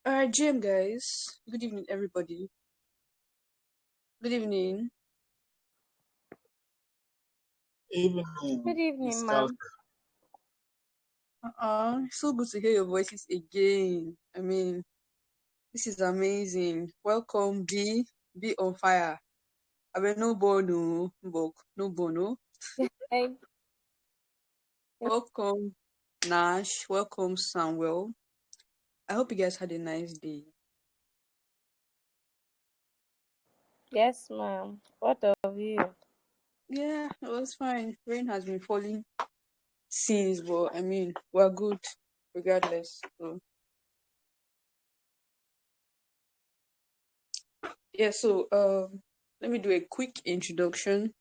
All right, GM guys. Good evening, everybody. Good evening. Evening, Good evening, Miss ma'am. So good to hear your voices again. I mean, this is amazing. Welcome, B. Be on fire. I mean, no bono, no bono. I, Welcome, Nash. Welcome, Samuel. I hope you guys had a nice day. yes, ma'am. What of you? Yeah, it was fine. Rain has been falling since, but I mean, we're good regardless. So yeah, let me do a quick introduction.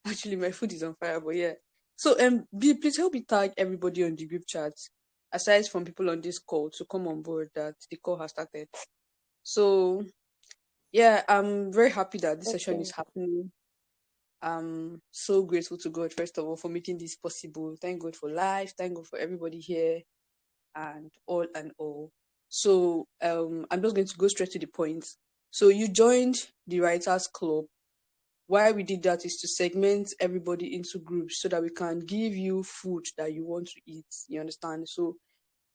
Actually, my food is on fire, but yeah. So B, please help me tag everybody on the group chat, aside from people on this call, to come on board that the call has started. So yeah, I'm very happy that this session Okay. is happening. I'm so grateful to God, first of all, for making this possible. Thank God for life. Thank God for everybody here and all and all. So I'm just going to go straight to the point. So you joined the Writers Club. Why we did that is to segment everybody into groups so that we can give you food that you want to eat. You understand? So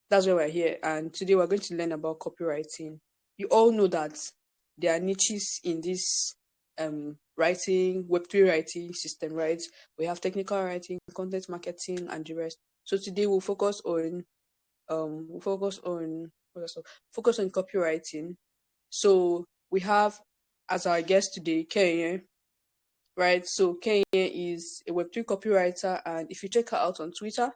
that's why we're here. And today we're going to learn about copywriting. You all know that there are niches in this writing, Web3 writing system, right? We have technical writing, content marketing, and the rest. So today we'll focus on copywriting. So we have as our guest today, Kenya, right? So Kenya is a Web3 copywriter, and if you check her out on Twitter,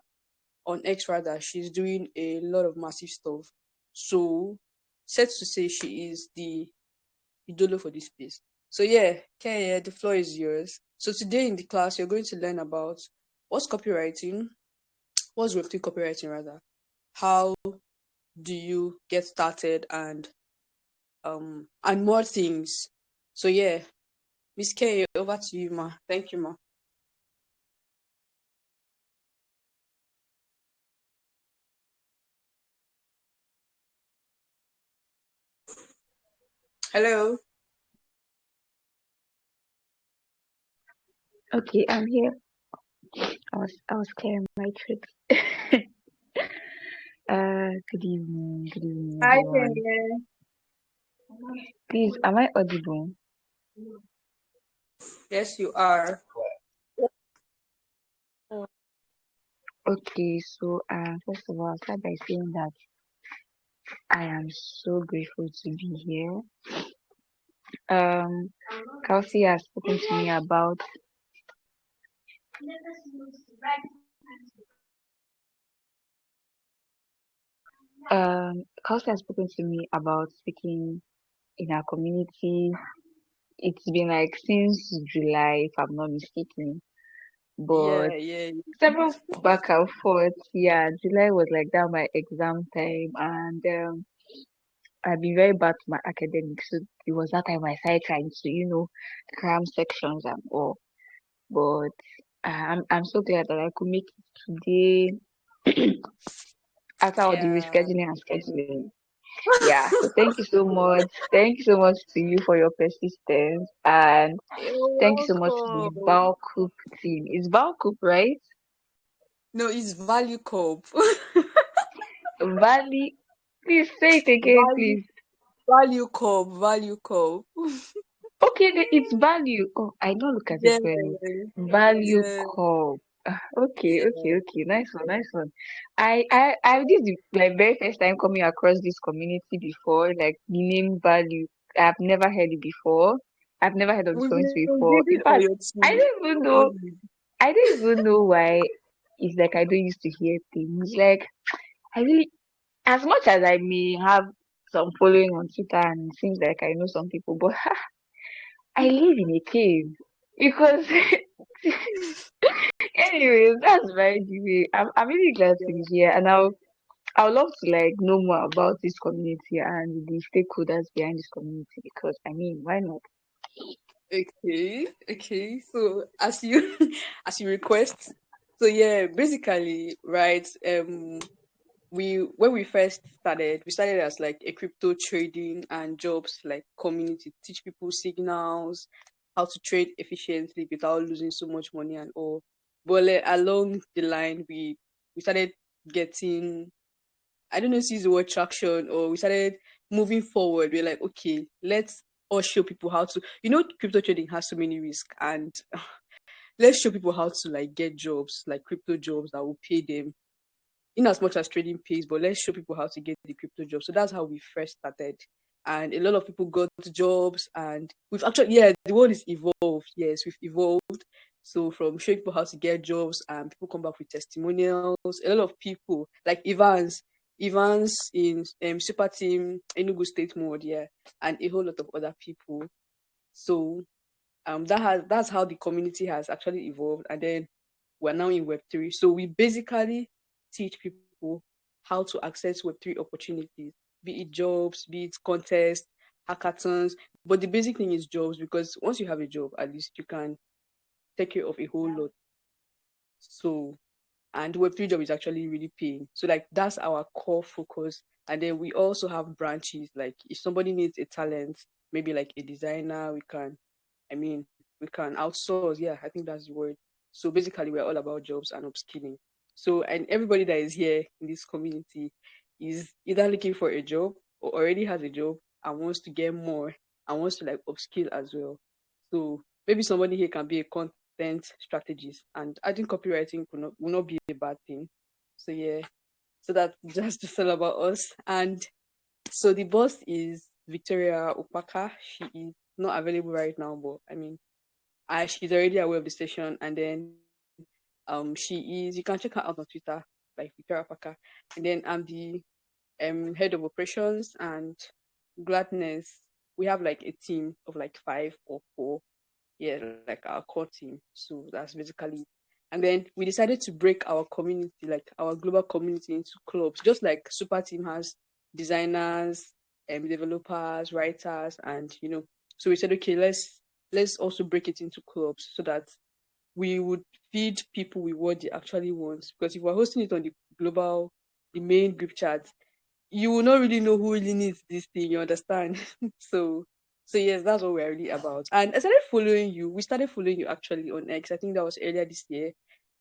on X rather, she's doing a lot of massive stuff. So, said to say she is the idolo for this place. So yeah, Kenya, the floor is yours. So today in the class, you're going to learn about what's copywriting, what's Web3 copywriting rather, how do you get started, and more things. So yeah, Miss Kenya, over to you, ma. Thank you, ma. Hello. Okay, I'm here. I was clearing my tricks. Good evening, Hi, everyone. Kenya. Please, am I audible? Yes, you are. Okay, so first of all, I'll start by saying that I am so grateful to be here. Um, Kelsey has spoken to me about Kelsey has spoken to me about speaking in our community. It's been like since July, if I'm not mistaken. But Yeah. several back and forth. Yeah, July was like that my exam time, and I've been very bad to my academics. So it was that time I started trying to, cram sections and all. But I'm so glad that I could make it today after all the Yeah. rescheduling and scheduling. Yeah, so thank you so much. Thank you so much to you for your persistence, and thank you You're so much to the welcome. Valcoop team. It's Valcoop, right? No, it's Value Corp. Valley. Please say it again, Value please. Value Corp. Value Corp. Okay, it's value. Oh, I don't look at it Yeah, well. Value yeah, call. yeah. Okay. Nice one, nice one. I this is my very first time coming across this community before, like the name value. I've never heard it before. I've never heard of this community We before. did In it on fact, your I team. don't even What know. did I don't even know why. It's like I don't used to hear things. Like I really, as much as I may have some following on Twitter, and it seems like I know some people, but I live in a cave because anyways, that's very way. I'm really glad to be here, and I would love to like know more about this community and the stakeholders behind this community because I mean, why not? Okay. So as you as you request, so yeah, basically, right? when we first started, we started as like a crypto trading and jobs like community, teach people signals, how to trade efficiently without losing so much money and all. But like, along the line, we started getting, I don't know if it's the word traction, or we started moving forward. We're like, okay, let's all show people how to, crypto trading has so many risks, and let's show people how to like get jobs, like crypto jobs that will pay them in as much as trading pays, but let's show people how to get the crypto job. So that's how we first started. And a lot of people got jobs, and we've actually, yeah, the world is evolved. Yes, we've evolved. So from showing people how to get jobs, and people come back with testimonials. A lot of people like Evans in Super Team Enugu State Mode, yeah, and a whole lot of other people. So that's how the community has actually evolved, and then we're now in Web3. So we basically teach people how to access Web3 opportunities, be it jobs, be it contests, hackathons. But the basic thing is jobs, because once you have a job, at least you can take care of a whole lot. So, and Web3 job is actually really paying. So like that's our core focus. And then we also have branches. Like if somebody needs a talent, maybe like a designer, I mean, we can outsource. Yeah, I think that's the word. So basically, we're all about jobs and upskilling. So, and everybody that is here in this community is either looking for a job or already has a job and wants to get more and wants to like upskill as well. So maybe somebody here can be a content strategist, and adding copywriting will not be a bad thing. So yeah, so that's just all about us. And so the boss is Victoria Opaka. She is not available right now, but I mean, she's already aware of the station. And then she is, you can check her out on Twitter, like Victoria Opaka. And then I'm the head of operations and gladness. We have like a team of like 5 or 4, yeah, like our core team. So that's basically it. And then we decided to break our community, like our global community, into clubs, just like Super Team has designers, developers, writers, and so we said, okay, let's also break it into clubs so that we would feed people with what they actually want. Because if we're hosting it on the main group chat, you will not really know who really needs this thing, you understand? so so yes, that's what we're really about. And I started following you. We started following you actually on X. I think that was earlier this year.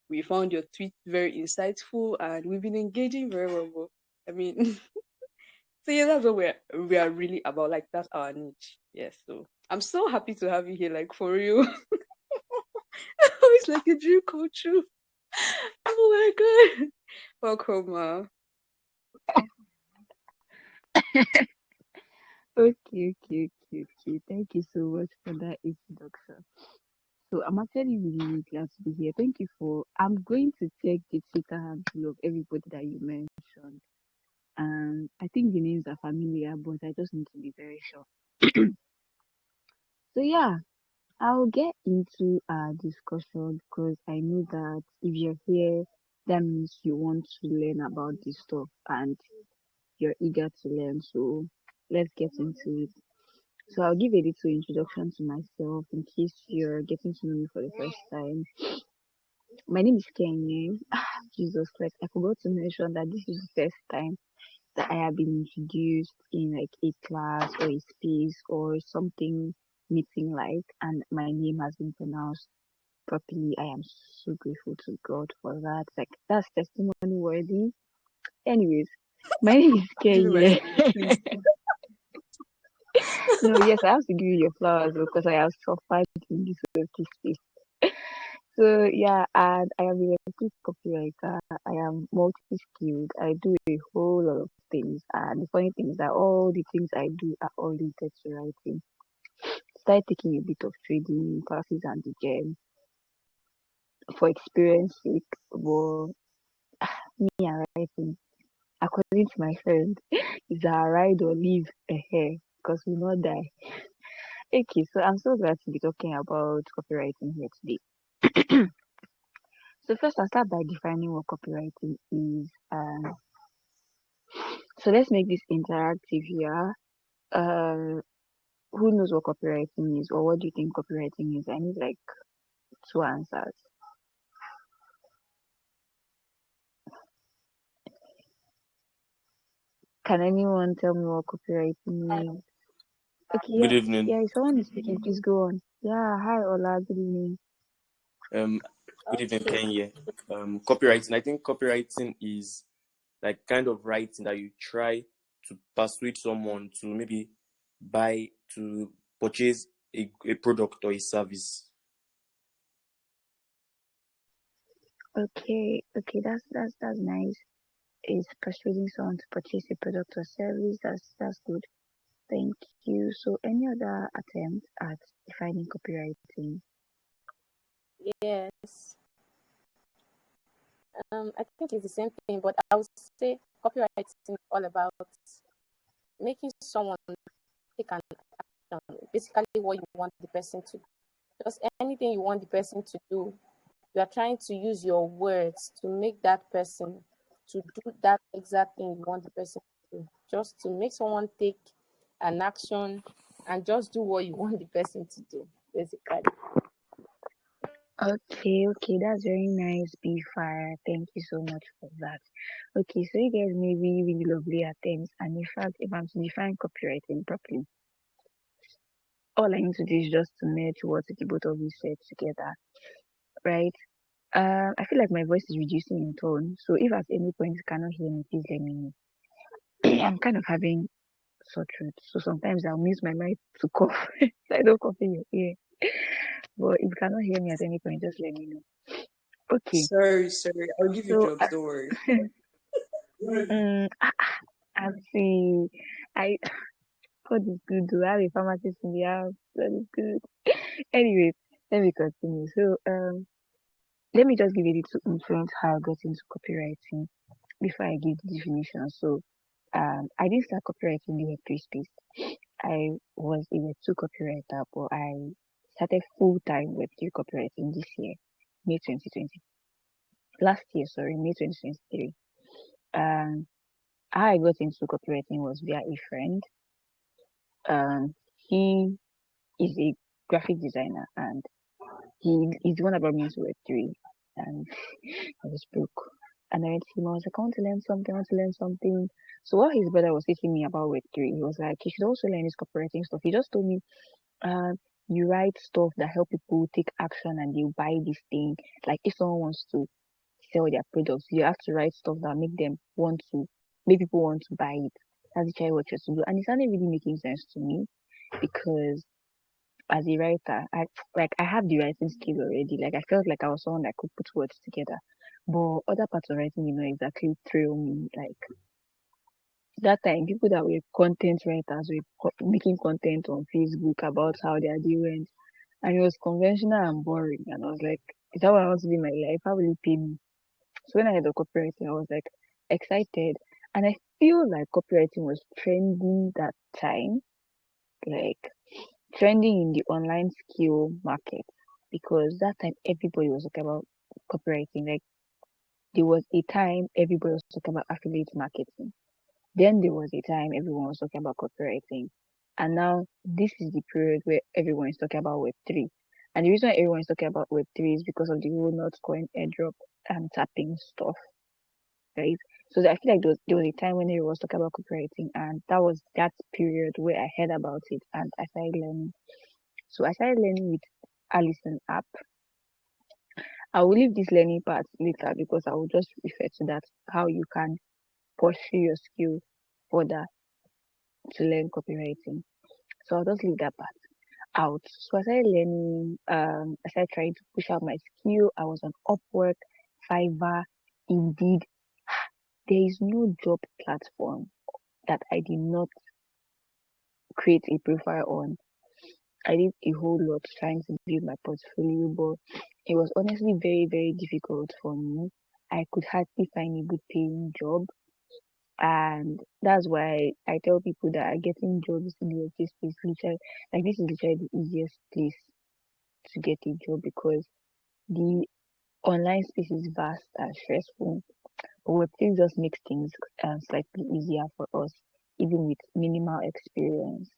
We found your tweets very insightful, and we've been engaging very well. I mean, so yeah, that's what we are really about. Like that's our niche. Yes. So I'm so happy to have you here. Like for real. It's like a dream come true. Oh my god. Welcome, ma. Okay, okay, okay, okay. Thank you so much for that introduction. So I'm actually really, really glad to be here. Thank you for. I'm going to check the Twitter handle of everybody that you mentioned. And I think the names are familiar, but I just need to be very sure. So yeah, I'll get into our discussion because I know that if you're here, that means you want to learn about this stuff and you're eager to learn. So let's get into it. So I'll give a little introduction to myself in case you're getting to know me for the first time. My name is Kenny. Jesus Christ, I forgot to mention that this is the first time that I have been introduced in like a class or a space or something meeting like, and my name has been pronounced properly. I am so grateful to God for that. Like that's testimony worthy. Anyways, my name is Give me my Kenye. flowers, please. No, yes, I have to give you your flowers because I have suffered in this working space. So yeah, and I am a good copywriter. I am multi-skilled. I do a whole lot of things, and the funny thing is that all the things I do are all related to writing. Started taking a bit of trading classes and again for experience sake, but me and writing, according to my friend, is a ride or leave ahead because we not die. Okay, so I'm so glad to be talking about copywriting here today. So first, I'll start by defining what copywriting is. So let's make this interactive here. Uh, who knows what copywriting is, or what do you think copywriting is? I need like 2 answers. Can anyone tell me what copywriting means? Okay, Good yeah, evening. yeah. If someone is speaking, please go on. Yeah, hi, Ola. Good evening. Um, Good evening, Okay. Ken here. Copywriting. I think copywriting is like kind of writing that you try to persuade someone to maybe to purchase a product or a service. Okay, okay. That's nice. Is persuading someone to purchase a product or service. That's good. Thank you. So, any other attempt at defining copywriting? Yes. I think it's the same thing, but I would say copywriting is all about making someone take an action. Basically, what you want the person to do. Just anything you want the person to do. You are trying to use your words to make that person to do that exact thing you want the person to do. Just to make someone take an action and just do what you want the person to do, basically. Okay, that's very nice, Be Fire. Thank you so much for that. Okay, so you guys made really, really lovely attempts, and in fact, if I'm to define copywriting properly, all I need to do is just to merge what the both of you said together, right? I feel like my voice is reducing in tone, so if at any point you cannot hear me, please let me know. I'm kind of having sore throat, so sometimes I'll mute my mic to cough, so I don't cough in your ear. But if you cannot hear me at any point, just let me know. Okay, Sorry, I'll give you so jobs, don't worry. mm, see, I God is good. Do I have a pharmacist in the house? That is good. Anyways, let me continue. So, let me just give you a little influence how I got into copywriting before I give the definition. So, I didn't start copywriting in the Web3 space. I was a Web2 copywriter, but I started full-time Web3 copywriting this year, May 2020. Last year, sorry, May 2023. Um, how I got into copywriting was via a friend. He is a graphic designer and he's the one that brought me into Web3 and I was broke. And I went to him, I was like, I want to learn something. So while his brother was teaching me about Web3, he was like, you should also learn this copywriting stuff. He just told me, you write stuff that help people take action and they'll buy this thing. Like if someone wants to sell their products, you have to write stuff that make people want to buy it. That's literally what you're to do. And it started really making sense to me because as a writer, I have the writing skill already. Like I felt like I was someone that could put words together. But other parts of writing, exactly thrill me. Like that time, people that were content writers were making content on Facebook about how they are doing, and it was conventional and boring. And I was like, is that what I want to do in my life? How will it pay me? So when I had the copywriting, I was like excited, and I feel like copywriting was trending that time. Like trending in the online skill market because that time everybody was talking about copywriting. Like there was a time everybody was talking about affiliate marketing. Then there was a time everyone was talking about copywriting. And now this is the period where everyone is talking about Web3. And the reason why everyone is talking about Web3 is because of the whole Notcoin airdrop and tapping stuff, right? So I feel like there was a time when everyone was talking about copywriting, and that was that period where I heard about it and I started learning. So I started learning with Allison app. I will leave this learning part later because I will just refer to that how you can pursue your skill further to learn copywriting. So I'll just leave that part out. So I started learning, I started trying to push out my skill. I was on Upwork, Fiverr, Indeed. There is no job platform that I did not create a profile on. I did a whole lot trying to build my portfolio, but it was honestly very, very difficult for me. I could hardly find a good paying job. And that's why I tell people that getting jobs in the workplace is literally like this is literally the easiest place to get a job because the online space is vast and stressful. But Web3 just makes things slightly easier for us, even with minimal experience.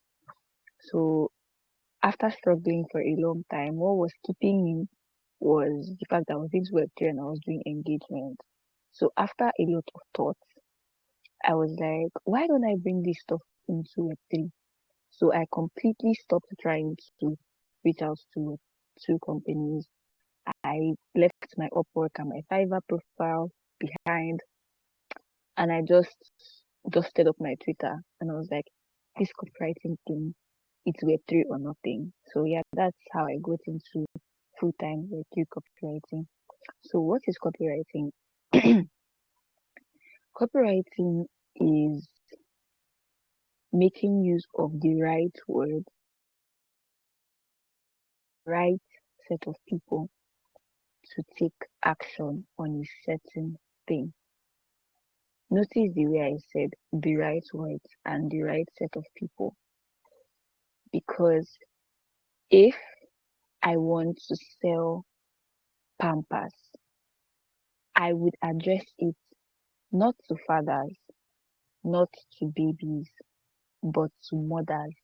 So after struggling for a long time, what was keeping me was the fact that I was into Web3 and I was doing engagement. So after a lot of thoughts, I was like, why don't I bring this stuff into Web3? So I completely stopped trying to reach out to two companies. I left my Upwork and my Fiverr profile behind, and I just dusted up my Twitter, and I was like, this copywriting thing, it's Web3 or nothing. So yeah, that's how I got into full-time Web3 copywriting. So what is copywriting? Copywriting is making use of the right word, right set of people to take action on a certain thing. Notice the way I said the right words and the right set of people. Because if I want to sell Pampers, I would address it not to fathers, not to babies, but to mothers,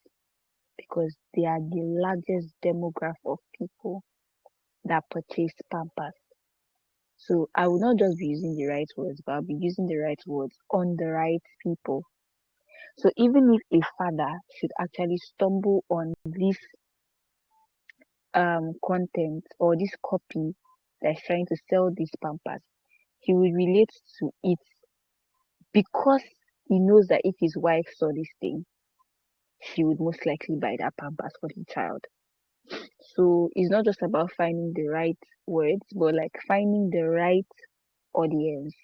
because they are the largest demographic of people that purchase Pampers. So I will not just be using the right words, but I'll be using the right words on the right people. So even if a father should actually stumble on this content or this copy that's trying to sell these Pampers, he will relate to it because he knows that if his wife saw this thing, she would most likely buy that Pampers for the child. So it's not just about finding the right words, but like finding the right audience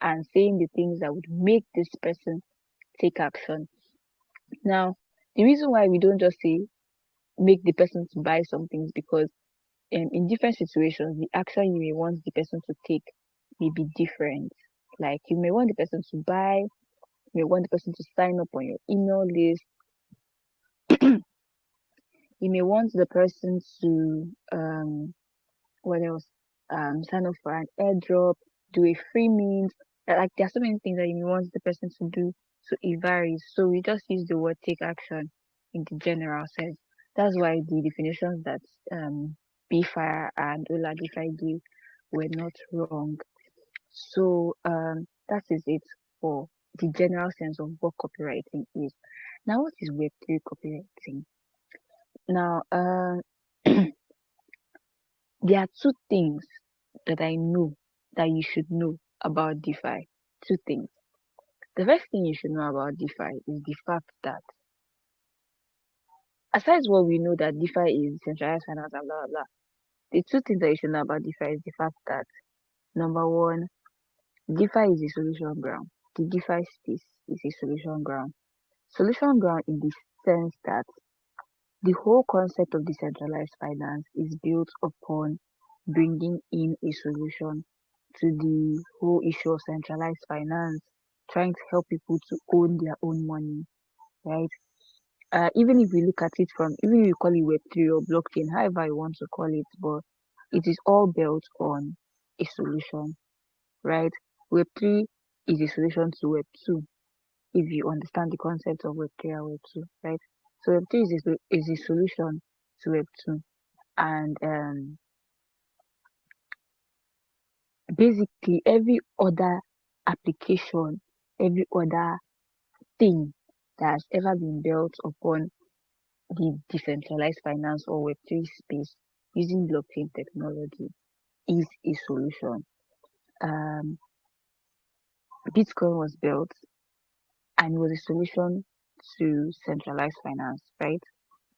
and saying the things that would make this person take action. Now, the reason why we don't just say make the person to buy something is because in different situations, the action you may want the person to take may be different. Like you may want the person to buy, you may want the person to sign up on your email list, you may want the person to what else? Sign up for an airdrop, do a free mint. Like there are so many things that you may want the person to do. So it varies. So we just use the word take action in the general sense. That's why the definitions that BFire and Ola DeFi gave were not wrong. So that is it for the general sense of what copywriting is. Now, what is Web3 copywriting? Now, there are two things that I know that you should know about DeFi. Two things. The first thing you should know about DeFi is the fact that, aside what we know that DeFi is centralized finance and blah blah blah, the two things that you should know about DeFi is the fact that number one, DeFi is a solution ground. The DeFi space is a solution ground. Solution ground in the sense that the whole concept of decentralized finance is built upon bringing in a solution to the whole issue of centralized finance, trying to help people to own their own money, right? Even if we look at it from, even if you call it Web3 or blockchain, however you want to call it, but it is all built on a solution, right? Web3 is a solution to Web2, if you understand the concept of Web3 and Web2, right? So Web3 is a solution to Web2, and basically every other application, every other thing that has ever been built upon the decentralized finance or Web3 space using blockchain technology is a solution. Bitcoin was built and it was a solution to centralized finance, right?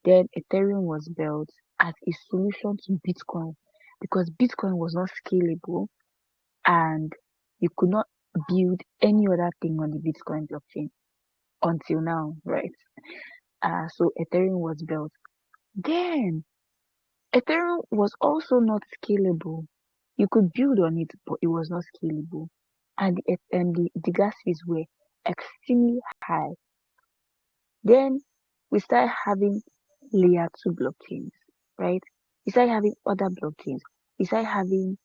Then Ethereum was built as a solution to Bitcoin because Bitcoin was not scalable and you could not build any other thing on the Bitcoin blockchain until now, right? So Ethereum was built. Then Ethereum was also not scalable. You could build on it, but it was not scalable. And the gas fees were extremely high. Then we started having layer 2 blockchains, right? We started having other blockchains. We started having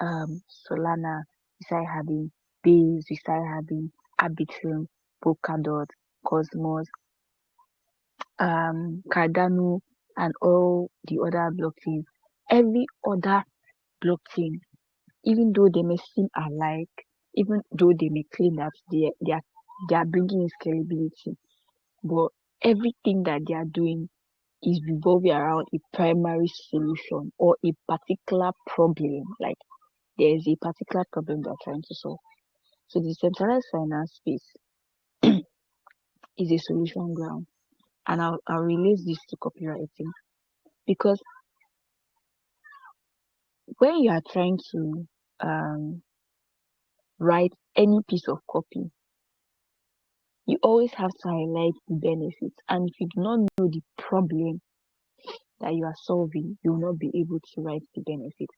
Solana. We started having Base. We started having Arbitrum, Polkadot, Cosmos, Cardano, and all the other blockchains. Every other blockchain, even though they may seem alike, even though they may claim that they are they are bringing in scalability, but everything that they are doing is revolving around a primary solution or a particular problem. Like there is a particular problem they're trying to solve. So the decentralized finance space is a solution ground. And I'll relate this to copywriting because when you are trying to write any piece of copy, you always have to highlight the benefits. And if you do not know the problem that you are solving, you will not be able to write the benefits.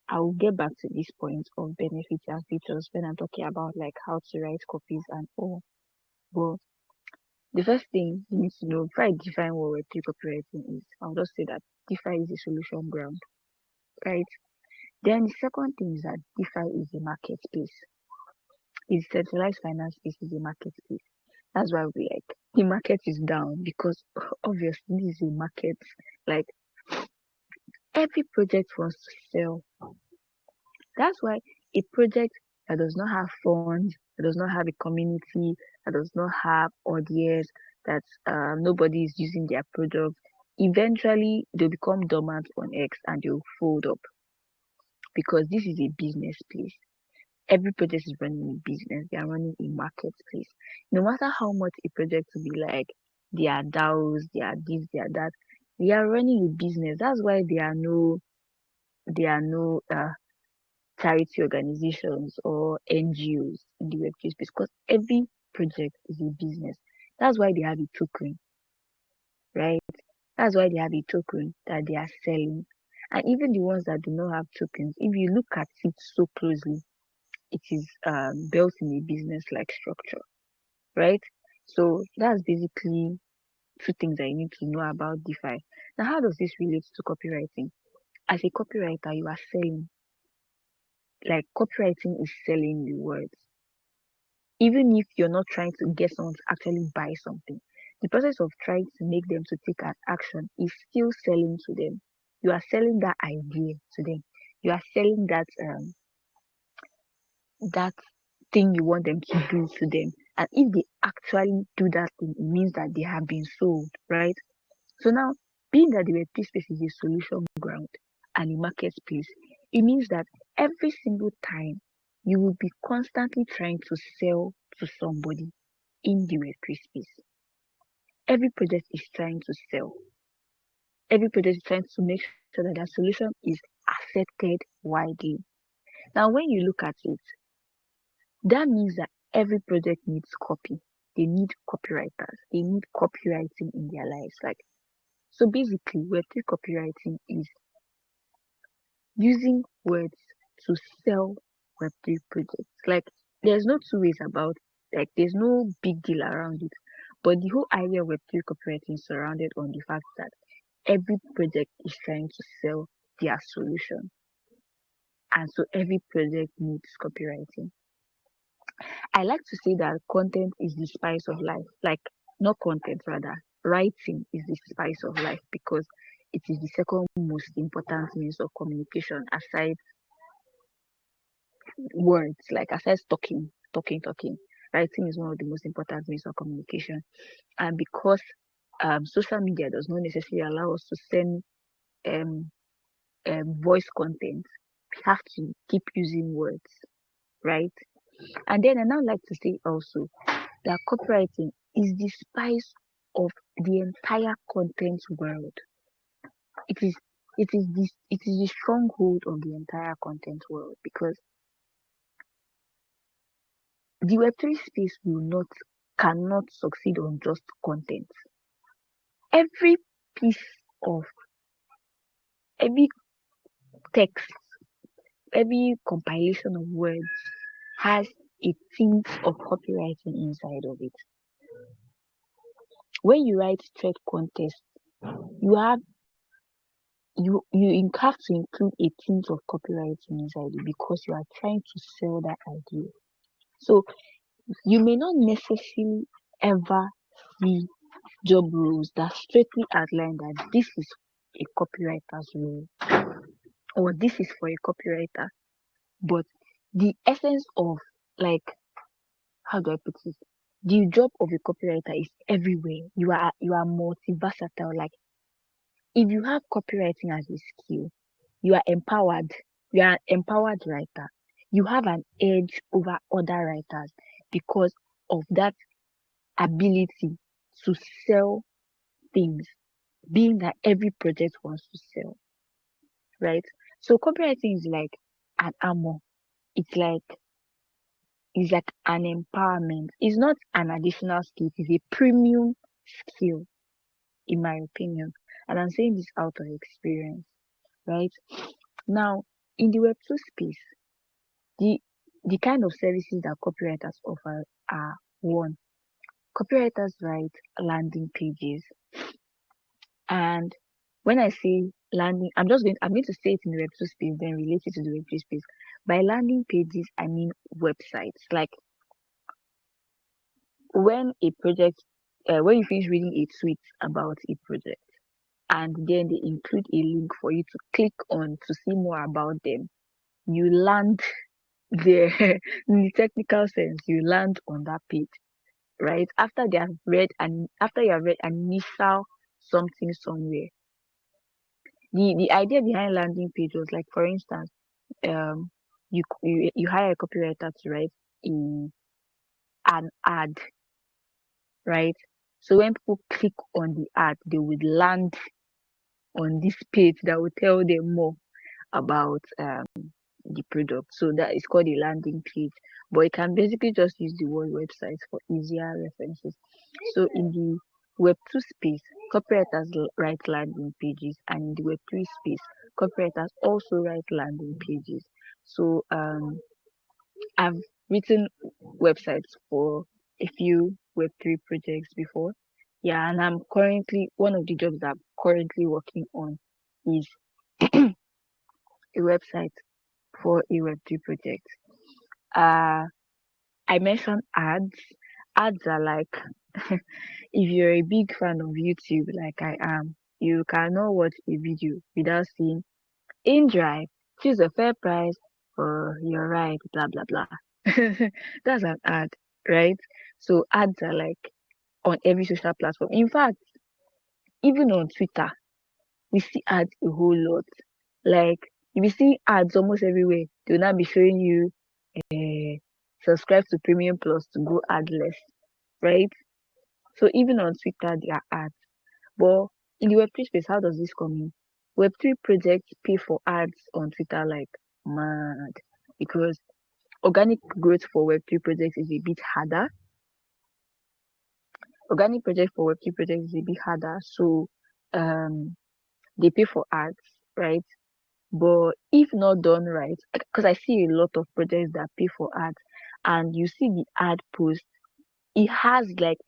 I will get back to this point of benefits and features when I'm talking about like how to write copies and all. But the first thing you need to know before I define what Web3 copywriting is, I'll just say that DeFi is a solution ground, right? Then the second thing is that DeFi is a marketplace. It's centralized finance space is a marketplace. That's why we like the market is down because obviously this is a market. Like every project wants to sell. That's why a project that does not have funds, that does not have a community, that does not have audience, that nobody is using their product, eventually they'll become dormant on X and they'll fold up because this is a business place. Every project is running a business. They are running a marketplace. No matter how much a project will be like, they are DAOs, they are this, they are that. They are running a business. That's why there are no charity organizations or NGOs in the Web3 space because every project is a business. That's why they have a token, right? That's why they have a token that they are selling. And even the ones that do not have tokens, if you look at it so closely, it is built in a business-like structure, right? So that's basically two things that you need to know about DeFi. Now, how does this relate to copywriting? As a copywriter, you are selling. Like copywriting is selling the words. Even if you're not trying to get someone to actually buy something, the process of trying to make them to take an action is still selling to them. You are selling that idea to them. You are selling that thing you want them to do to them. And if they actually do that thing, it means that they have been sold, right? So now, being that the Web3 space is a solution ground and a marketplace, it means that every single time you will be constantly trying to sell to somebody in the Web3 space. Every project is trying to sell. Every project is trying to make sure that their solution is accepted widely. Now, when you look at it, that means that every project needs copy. They need copywriters. They need copywriting in their lives. Like so basically Web3 copywriting is using words to sell Web3 projects. Like there's no two ways about like there's no big deal around it. But the whole idea of Web3 copywriting is surrounded on the fact that every project is trying to sell their solution. And so every project needs copywriting. I like to say that content is the spice of life. Like, not content, rather, writing is the spice of life because it is the second most important means of communication aside words, like aside talking. Writing is one of the most important means of communication. And because social media does not necessarily allow us to send um, voice content, we have to keep using words, right? And then I now like to say also that copywriting is the spice of the entire content world. It is the stronghold of the entire content world because the Web3 space cannot succeed on just content. Every piece of every text, every compilation of words has a tint of copywriting inside of it. When you write thread contest, you have to include a tint of copywriting inside it because you are trying to sell that idea. So you may not necessarily ever see job roles that straightly outline that this is a copywriter's role or this is for a copywriter. But the essence of, like, how do I put it? the job of a copywriter is everywhere. You are multiversatile. Like if you have copywriting as a skill, you are empowered. You are an empowered writer. You have an edge over other writers because of that ability to sell things, being that every project wants to sell, right? So copywriting is like an armor. It's like an empowerment. It's not an additional skill. It's a premium skill, in my opinion. And I'm saying this out of experience, right? Now, in the Web2 space, the kind of services that copywriters offer are: one, copywriters write landing pages. And when I say landing, I'm going to say it in the Web2 space, then relate it to the Web3 space. By landing pages, I mean websites. Like when when you finish reading a tweet about a project, and then they include a link for you to click on to see more about them, you land there. In the technical sense, you land on that page, right? After you have read an initial something somewhere. The idea behind landing page was like, for instance, you hire a copywriter to write an ad, right? So when people click on the ad, they would land on this page that will tell them more about the product. So that is called a landing page. But you can basically just use the word website for easier references. So in the Web2 space, copywriters write landing pages, and in the Web3 space, copywriters also write landing pages. So I've written websites for a few Web3 projects before. Yeah, and I'm currently one of the jobs that I'm currently working on is a website for a Web3 project. I mentioned ads. Ads are like if you're a big fan of YouTube like I am, you cannot watch a video without seeing in drive, choose a fair price for your ride, blah blah blah. That's an ad, right? So ads are like on every social platform. In fact, even on Twitter, we see ads a whole lot. Like if you see ads almost everywhere, they'll not be showing you subscribe to Premium Plus to go adless, right? So even on Twitter, there are ads. But in the Web3 space, how does this come in? Web3 projects pay for ads on Twitter like mad because organic growth for Web3 projects is a bit harder. Organic project for Web3 projects is a bit harder, so they pay for ads, right? But if not done right, because I see a lot of projects that pay for ads, and you see the ad post, it has like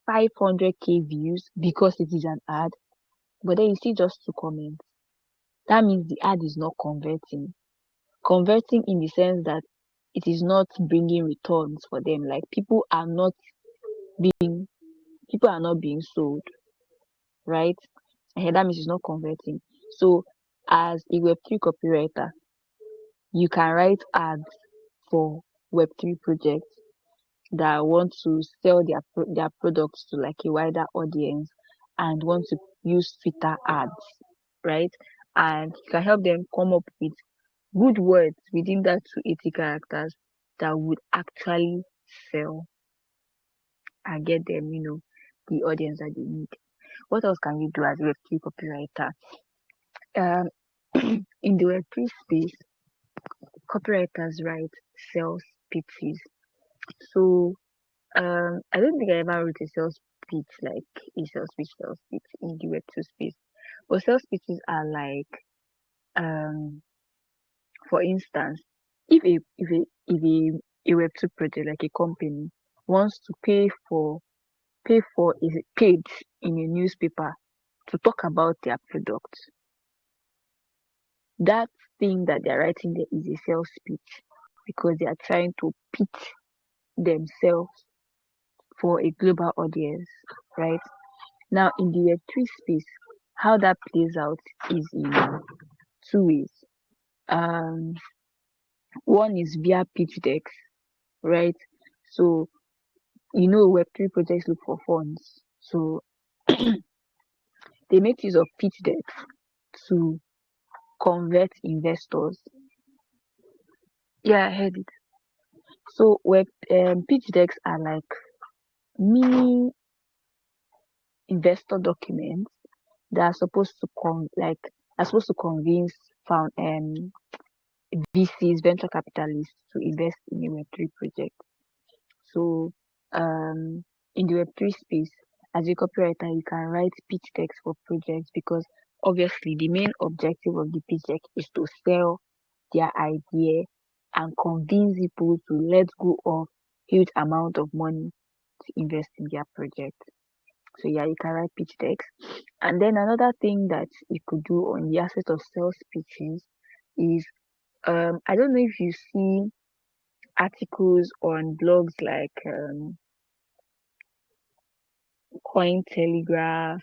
500k views because it is an ad, but then you see just 2 comments. That means the ad is not converting. Converting in the sense that it is not bringing returns for them. Like people are not being sold, right? And that means it's not converting. So as a Web3 copywriter, you can write ads for Web3 projects that want to sell their products to like a wider audience and want to use Twitter ads, right? And you can help them come up with good words within that 280 characters that would actually sell and get them, the audience that they need. What else can you do as a Web3 copywriter? In the Web3 space, copywriters write sales pitches. So I don't think I ever wrote a sales pitch like a sales pitch in the Web2 space. But sales pitches are like, for instance, if a Web2 project like a company wants to pay for a page in a newspaper to talk about their product, that thing that they're writing there is a sales pitch because they are trying to pitch themselves for a global audience, right? Now, in the Web3 space, how that plays out is in 2 ways. One is via pitch decks, right? So Web3 projects look for funds. So they make use of pitch decks to convert investors. Yeah, I heard it. So pitch decks are like mini investor documents that are supposed to convince found VCs, venture capitalists, to invest in a Web3 project. So in the Web3 space, as a copywriter, you can write pitch decks for projects because obviously the main objective of the pitch deck is to sell their idea and convince people to let go of huge amount of money to invest in their project. So yeah, you can write pitch decks. And then another thing that you could do on the aspect of sales pitches is I don't know if you see articles on blogs like Coin Telegraph,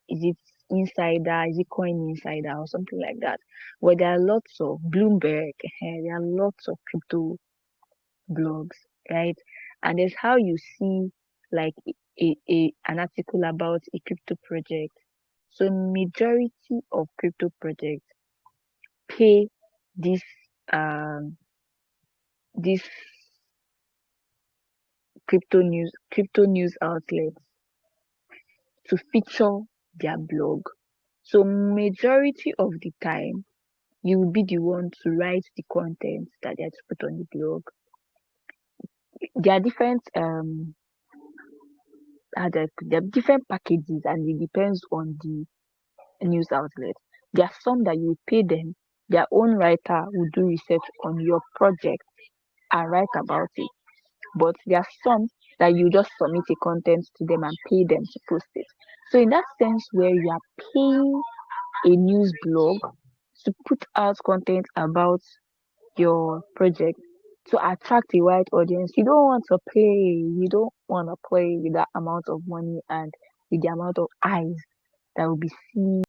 is it Insider, is it Coin Insider or something like that, where there are lots of Bloomberg, there are lots of crypto blogs, right? And there's how you see like an article about a crypto project. So majority of crypto projects pay this um this crypto news outlets to feature their blog. So majority of the time you will be the one to write the content that they are to put on the blog. There are different there are different packages and it depends on the news outlet. There are some that you pay them, their own writer will do research on your project and write about it. But there are some that you just submit a content to them and pay them to post it. So in that sense where you are paying a news blog to put out content about your project to attract a wide audience, you don't want to play with that amount of money and with the amount of eyes that will be seeing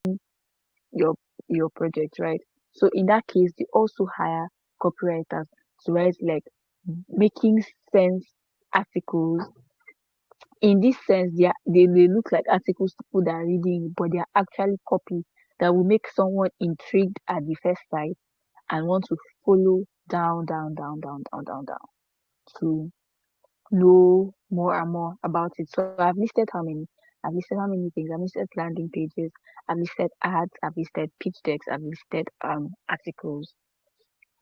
your your project, right? So in that case, they also hire copywriters to write like making sense articles. In this sense, they may look like articles to people that are reading, but they are actually copy that will make someone intrigued at the first sight and want to follow down to know more and more about it. So I've listed how many? I've listed how many things? I've listed landing pages, I've listed ads, I've listed pitch decks, I've listed articles.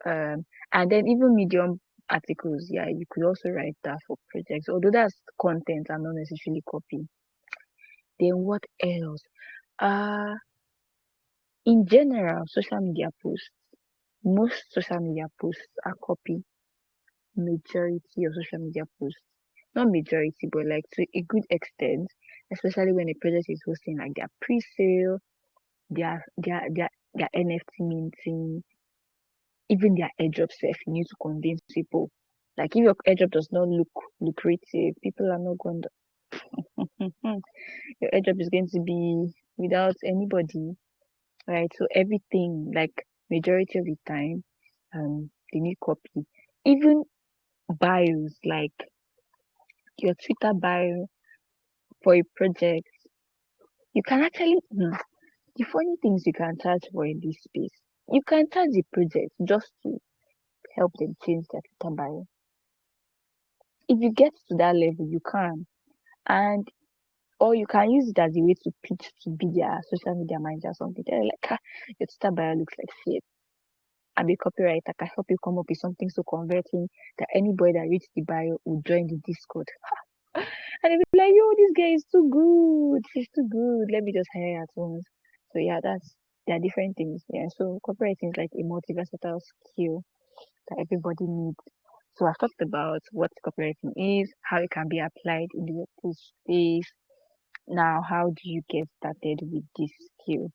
And then even medium articles, yeah, you could also write that for projects, although that's content and not necessarily copy. Then what else? Uh in general, social media posts. Most social media posts are copy. Majority of social media posts. Not majority, but like to a good extent, especially when a project is hosting like their pre-sale, their NFT minting, even their airdrop self, you need to convince people. Like if your airdrop does not look lucrative, people are not going to your airdrop is going to be without anybody, right? So everything, like majority of the time, they need copy. Even bios, like your Twitter bio for a project, you can actually the funny things you can charge for in this space. You can charge the project just to help them change their Twitter bio. If you get to that level, you can. And or you can use it as a way to pitch to be their social media manager or something. They're like, your Twitter bio looks like shit. I'm a copywriter, can help you come up with something so converting that anybody that reads the bio will join the Discord. And they'll be like, yo, this guy is too good. She's too good. Let me just hire her at once. So yeah, there are different things. Yeah. So copywriting is like a multi-versatile skill that everybody needs. So I've talked about what copywriting is, how it can be applied in the workplace space. Now, how do you get started with this skill?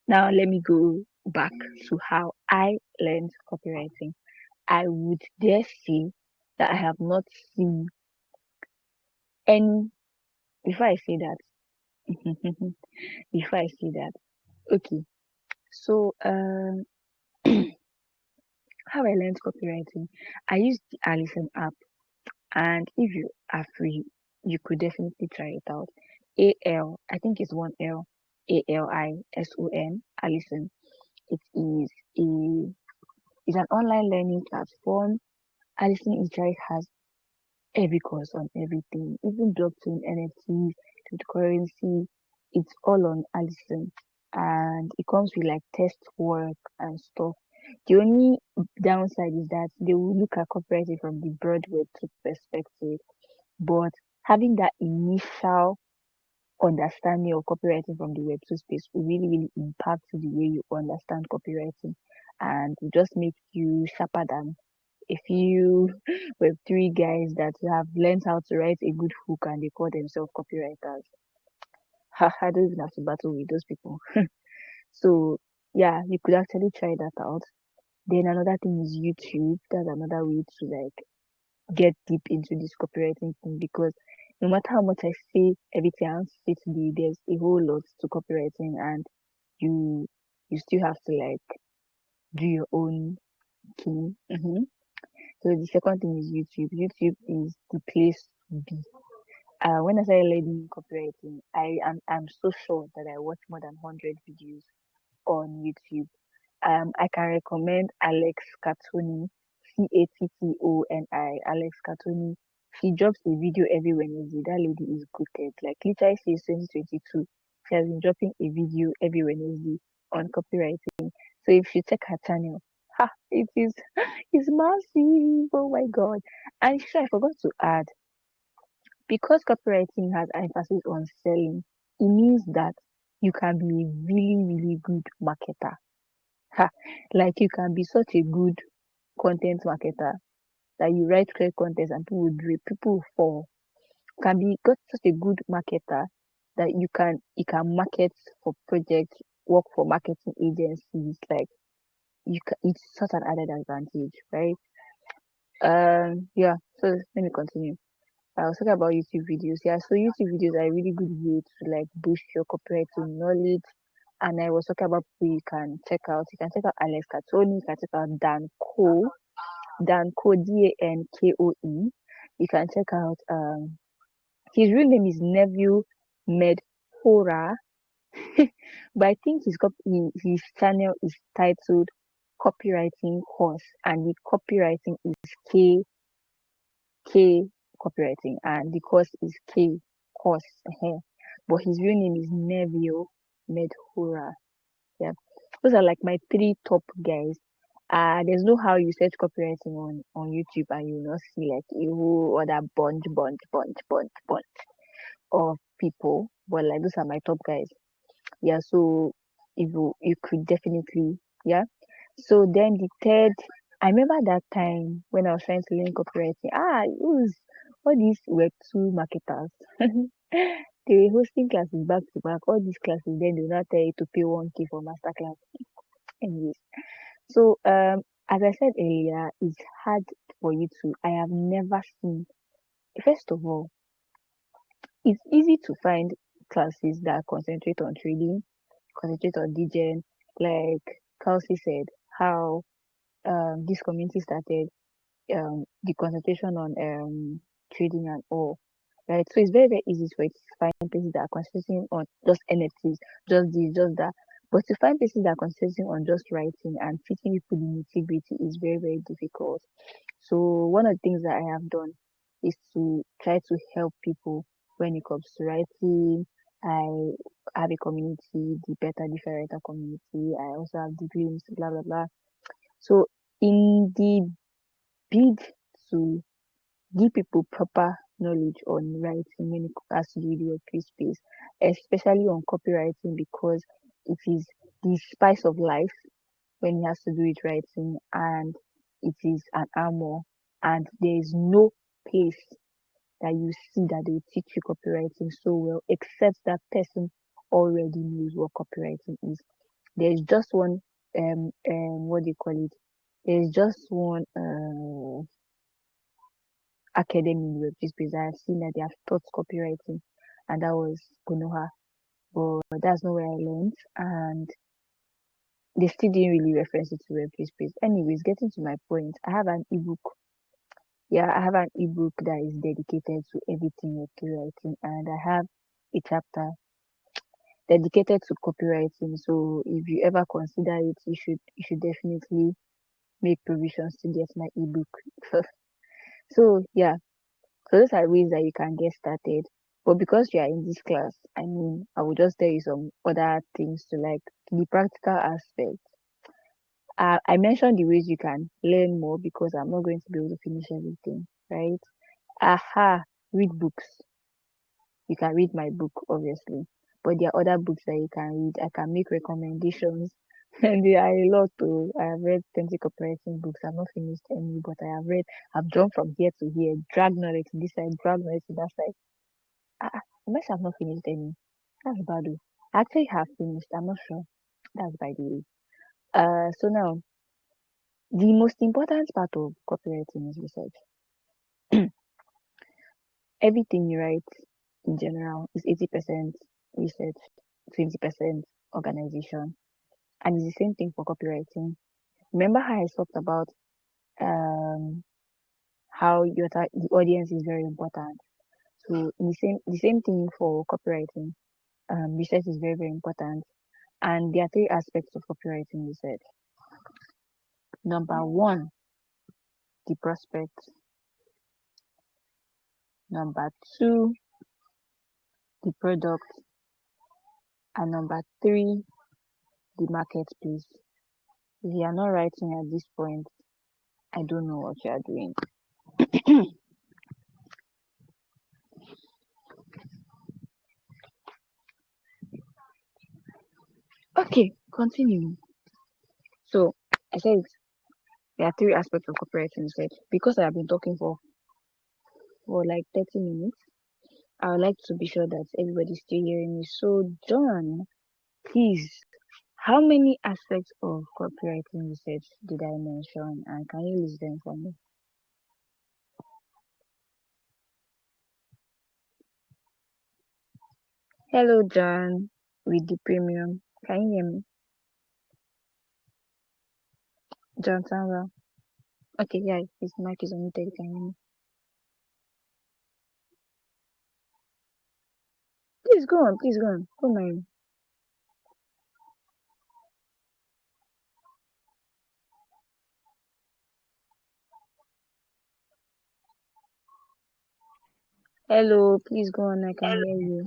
Now, let me go back to how I learned copywriting. I would dare say that I have not seen any. Before I say that, before I say that, okay. So, how I learned copywriting, I used the Allison app And if you are free, you could definitely try it out. I think it's one L, Alison. Allison. It is a it's an online learning platform. Allison Insight has every course on everything, even blockchain, NFTs, cryptocurrency. It's all on Allison, and it comes with like test work and stuff. The only downside is that they will look at copywriting from the broad Web2 perspective, but having that initial understanding of copywriting from the Web2 space will really, really impact the way you understand copywriting, and will just make you sharper than a few Web3 guys that have learned how to write a good hook and they call themselves copywriters. I don't even have to battle with those people. So, yeah, you could actually try that out. Then another thing is YouTube. That's another way to like get deep into this copywriting thing, because no matter how much I say everything I want to say today, there's a whole lot to copywriting, and you you still have to like do your own thing. So the second thing is YouTube. YouTube is the place to be. When I started learning copywriting, I'm so sure that I watched more than 100 videos on YouTube. I can recommend Alex Catoni, Cattoni, Alex Catoni. She drops a video every Wednesday. That lady is goated. Like literally since 2022, she has been dropping a video every Wednesday on copywriting. So if you check her channel, it is it's massive. Oh my god! And sure, I forgot to add, because copywriting has emphasis on selling, it means that you can be a really, really good marketer. Like you can be such a good content marketer that you write great content and people will do it, people will fall. Can be got such a good marketer that you can market for projects, work for marketing agencies, like it's such an added advantage, right? Yeah, so let me continue. I was talking about YouTube videos. Yeah, so YouTube videos are a really good way to like boost your copywriting knowledge. And I was talking about people you can check out. You can check out Alex Catoni, you can check out Danko, Dankoe. You can check out his real name is Neville Medhora, but I think his channel is titled Copywriting Course, and the copywriting is K copywriting, and the course is K course. But his real name is Neville Medhora. Yeah, those are like my three top guys. There's no how you search copywriting on YouTube and you will not see like a whole other bunch of people. But like those are my top guys. Yeah, so you could definitely, yeah. So then the third, I remember that time when I was trying to learn copywriting. It was all these Web2 marketers. They were hosting classes back to back. All these classes, then they will not tell you to pay 1K for masterclass. Anyways, so as I said earlier, it's hard for you to. I have never seen. First of all, it's easy to find classes that concentrate on trading, concentrate on degen, like Kelsey said, how this community started, the concentration on trading and all. Right. So it's very, very easy for it to find places that are concentrating on just NFTs, just this, just that. But to find places that are concentrating on just writing and teaching people the nitty-gritty is very, very difficult. So one of the things that I have done is to try to help people when it comes to writing. I have a community, the Better Different Writer community. I also have the Glimpse, blah blah blah. So in the bid to give people proper knowledge on writing when it has to do with the Web3 space, especially on copywriting, because it is the spice of life when it has to do with writing, and it is an armor, and there is no place that you see that they teach you copywriting so well except that person already knows what copywriting is. There's just one what do you call it? There's just one academy in Web3 space that I've seen that they have taught copywriting, and that was Konoha. But that's not where I learned, and they still didn't really reference it to Web3 space. Anyways, getting to my point, I have an ebook Yeah, I have an ebook that is dedicated to everything with copywriting, and I have a chapter dedicated to copywriting. So if you ever consider it, you should definitely make provisions to get my ebook. So yeah, so those are ways that you can get started. But because you are in this class, I mean, I will just tell you some other things to like the practical aspect. I mentioned the ways you can learn more because I'm not going to be able to finish everything, right? Aha, read books. You can read my book, obviously, but there are other books that you can read. I can make recommendations, and there are a lot too. I have read plenty copywriting books. I've not finished any, but I've jumped from here to here, drag knowledge to this side, drag knowledge to that side. Unless I've not finished any. That's bad. Oh. I actually have finished. I'm not sure. That's by the way. So now, the most important part of copywriting is research. Everything you write in general is 80% research, 20% organization. And it's the same thing for copywriting. Remember how I talked about um how the audience is very important. So the same thing for copywriting. Research is very, very important. And there are three aspects of copywriting research. Number one, the prospect. Number two, the product. And number three, the marketplace. If you are not writing at this point, I don't know what you are doing. Okay, continue. So I said there are three aspects of copywriting research. Because I have been talking for like 30 minutes, I would like to be sure that everybody's still hearing me. So John, please, how many aspects of copywriting research did I mention, and can you list them for me? Hello, John, with the premium. Can you hear me? John Samuel. Okay, yeah, his mic is unmuted. Can you hear me? Please go on. Please go on. Don't mind me. Hello, please go on. I can hear you.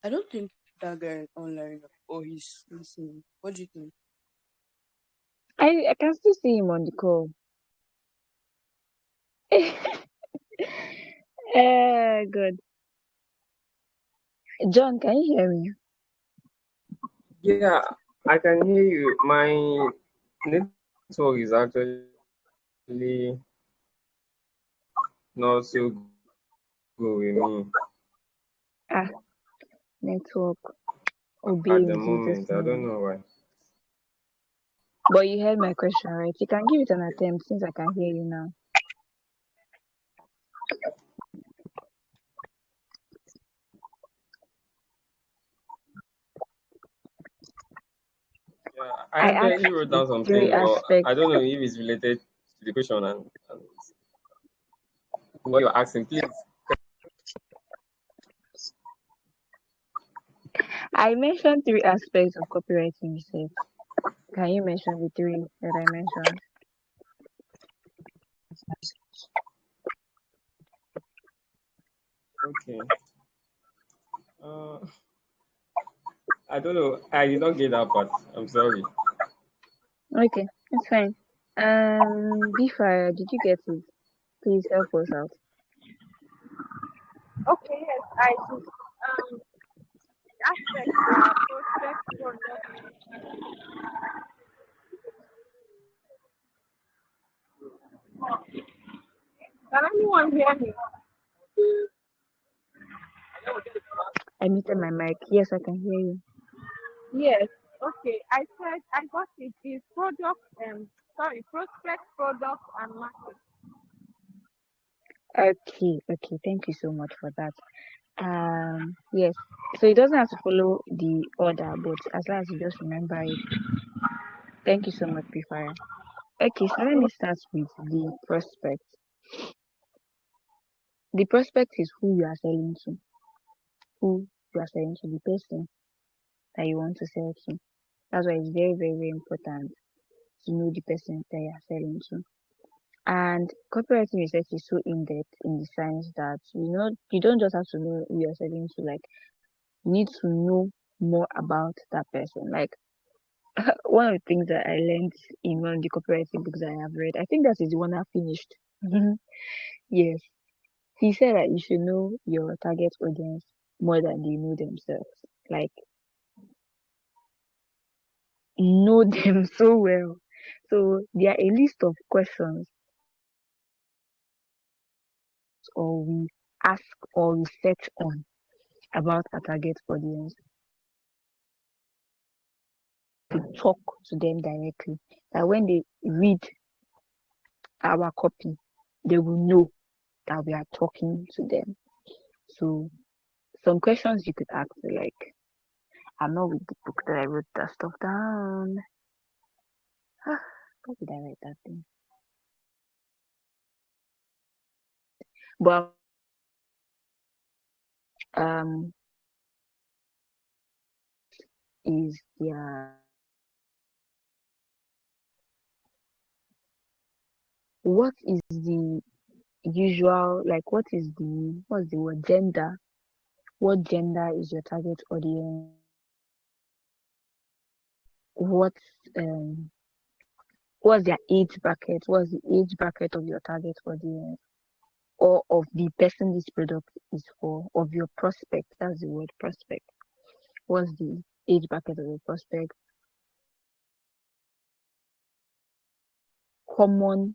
I don't think that guy is online or he's listening. What do you think? I can still see him on the call. Good. John, can you hear me? Yeah, I can hear you. My network is actually not so good with me Ah, network. Obey at the in Jesus' moment. I don't name. know why. But you heard my question, right? You can give it an attempt since I can hear you now. Yeah, I I actually asked wrote the down three something, but aspects. I don't know if it's related to the question and what you're asking. Please. I mentioned three aspects of copywriting research. Can you mention the three that I mentioned? Okay. Uh, I don't know. I did not get that part. I'm sorry. Okay, that's fine. Before, did you get it? Please help us out. Okay, yes, I do. Aspects are prospect, product. Can anyone hear me? I muted my mic. Yes, I can hear you. Yes. Okay. I said I got it. Is product, Prospect, product, and market. Okay, thank you so much for that. Yes, so it doesn't have to follow the order, but as long as you just remember it. Thank you so much, Bifara. Okay, so let me start with the prospect. The prospect is who you are selling to, who you are selling to, the person that you want to sell to. That's why it's very, very, very important to know the person that you are selling to. And copywriting research is so in depth in the sense that you don't just have to know who you're selling to, like you need to know more about that person. Like one of the things that I learned in one of the copywriting books that I have read, I think that is the one I finished. Yes. He said that you should know your target audience more than they know themselves. Like know them so well. So there are a list of questions or we ask or research on about our target audience to talk to them directly. That when they read our copy, they will know that we are talking to them. So some questions you could ask like, I'm not with the book that I wrote that stuff down. How did I write that thing? But um is their what is the usual, like what's the word, gender? What gender is your target audience? What's um what's their age bracket? What's the age bracket of your target audience? Or of the person this product is for, of your prospect. That's the word, prospect. What's the age bracket of your prospect? Common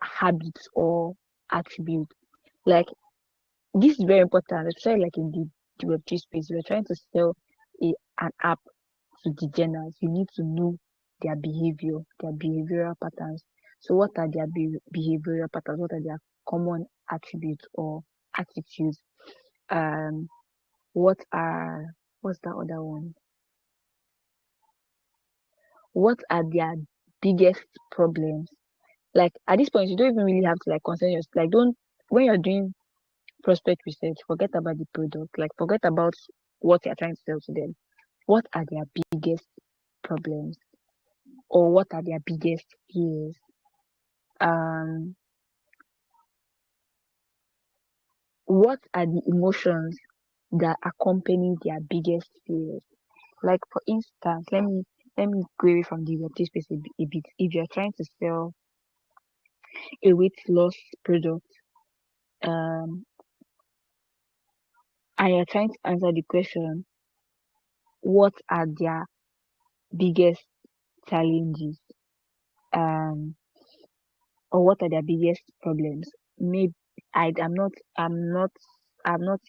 habits or attributes. Like this is very important, especially like in the Web3 space. We're trying to sell an app to the generals. You need to know their behavior, their behavioral patterns. So what are their behavioral patterns? What are their common attributes or attitudes? What's the other one? What are their biggest problems? Like at this point, you don't even really have to like concern yourself. Like don't when you're doing prospect research, forget about the product. Like forget about what you're trying to sell to them. What are their biggest problems? Or what are their biggest fears? Um, what are the emotions that accompany their biggest fears? Like for instance, let me go away from the Web3 space a bit. If you're trying to sell a weight loss product, um, and you're trying to answer the question, what are their biggest challenges? Um, or what are their biggest problems? Maybe I'm not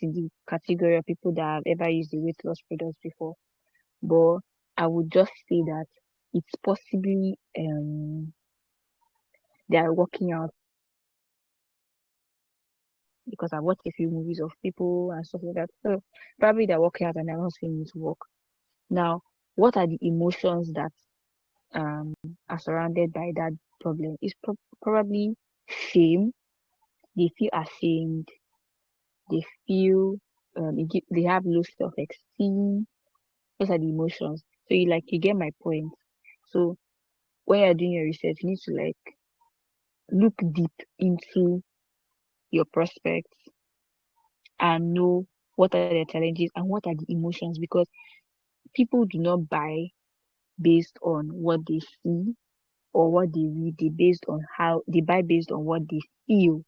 in the category of people that have ever used the weight loss products before, but I would just say that it's possibly they are working out because I watched a few movies of people and stuff like that. So probably they're working out and they're not seeing it work. Now, what are the emotions that are surrounded by that problem? It's probably shame. They feel ashamed. They feel they have low self-esteem. Those are the emotions. So you get my point. So when you're doing your research, you need to like look deep into your prospects and know what are their challenges and what are the emotions, because people do not buy based on what they see or what they read. They buy based on what they feel.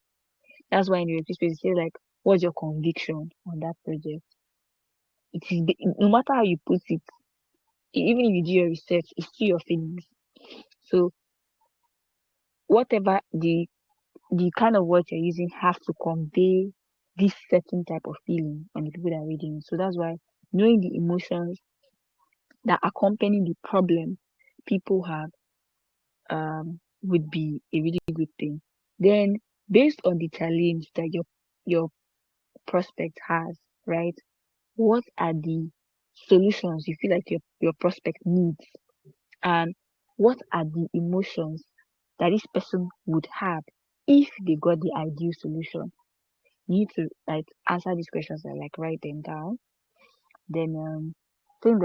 That's why in the review space, you say like, what's your conviction on that project? It is no matter how you put it, even if you do your research, it's still your feelings. So whatever the kind of words you're using has to convey this certain type of feeling on the people that are reading it. So that's why knowing the emotions that accompany the problem people have would be a really good thing. Then, based on the challenge that your prospect has, right? What are the solutions you feel like your prospect needs, and what are the emotions that this person would have if they got the ideal solution? You need to like answer these questions and like write them down. Then I think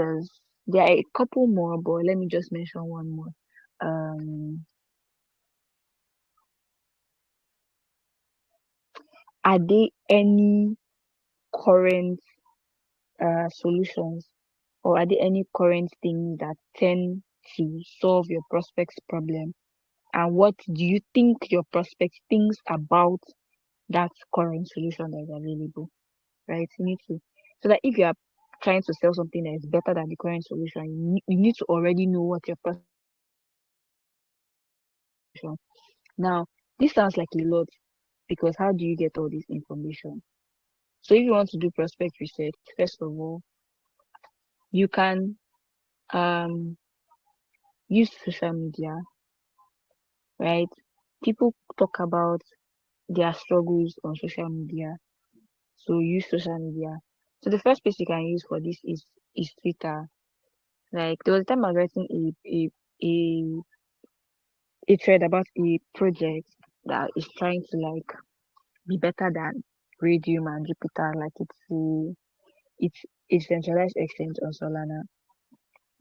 there are a couple more, but let me just mention one more. Um, are there any current solutions, or are there any current things that tend to solve your prospect's problem? And what do you think your prospect thinks about that current solution that is available? Right? You need to, so that if you are trying to sell something that is better than the current solution, you need to already know what your prospect solution. Now, this sounds like a lot, because how do you get all this information? So if you want to do prospect research, first of all, you can um use social media, right? People talk about their struggles on social media, so use social media. So the first place you can use for this is Twitter. Like there was a time I was writing a a thread about a project that is trying to like be better than Radium and Jupiter. Like it's a centralized exchange on Solana.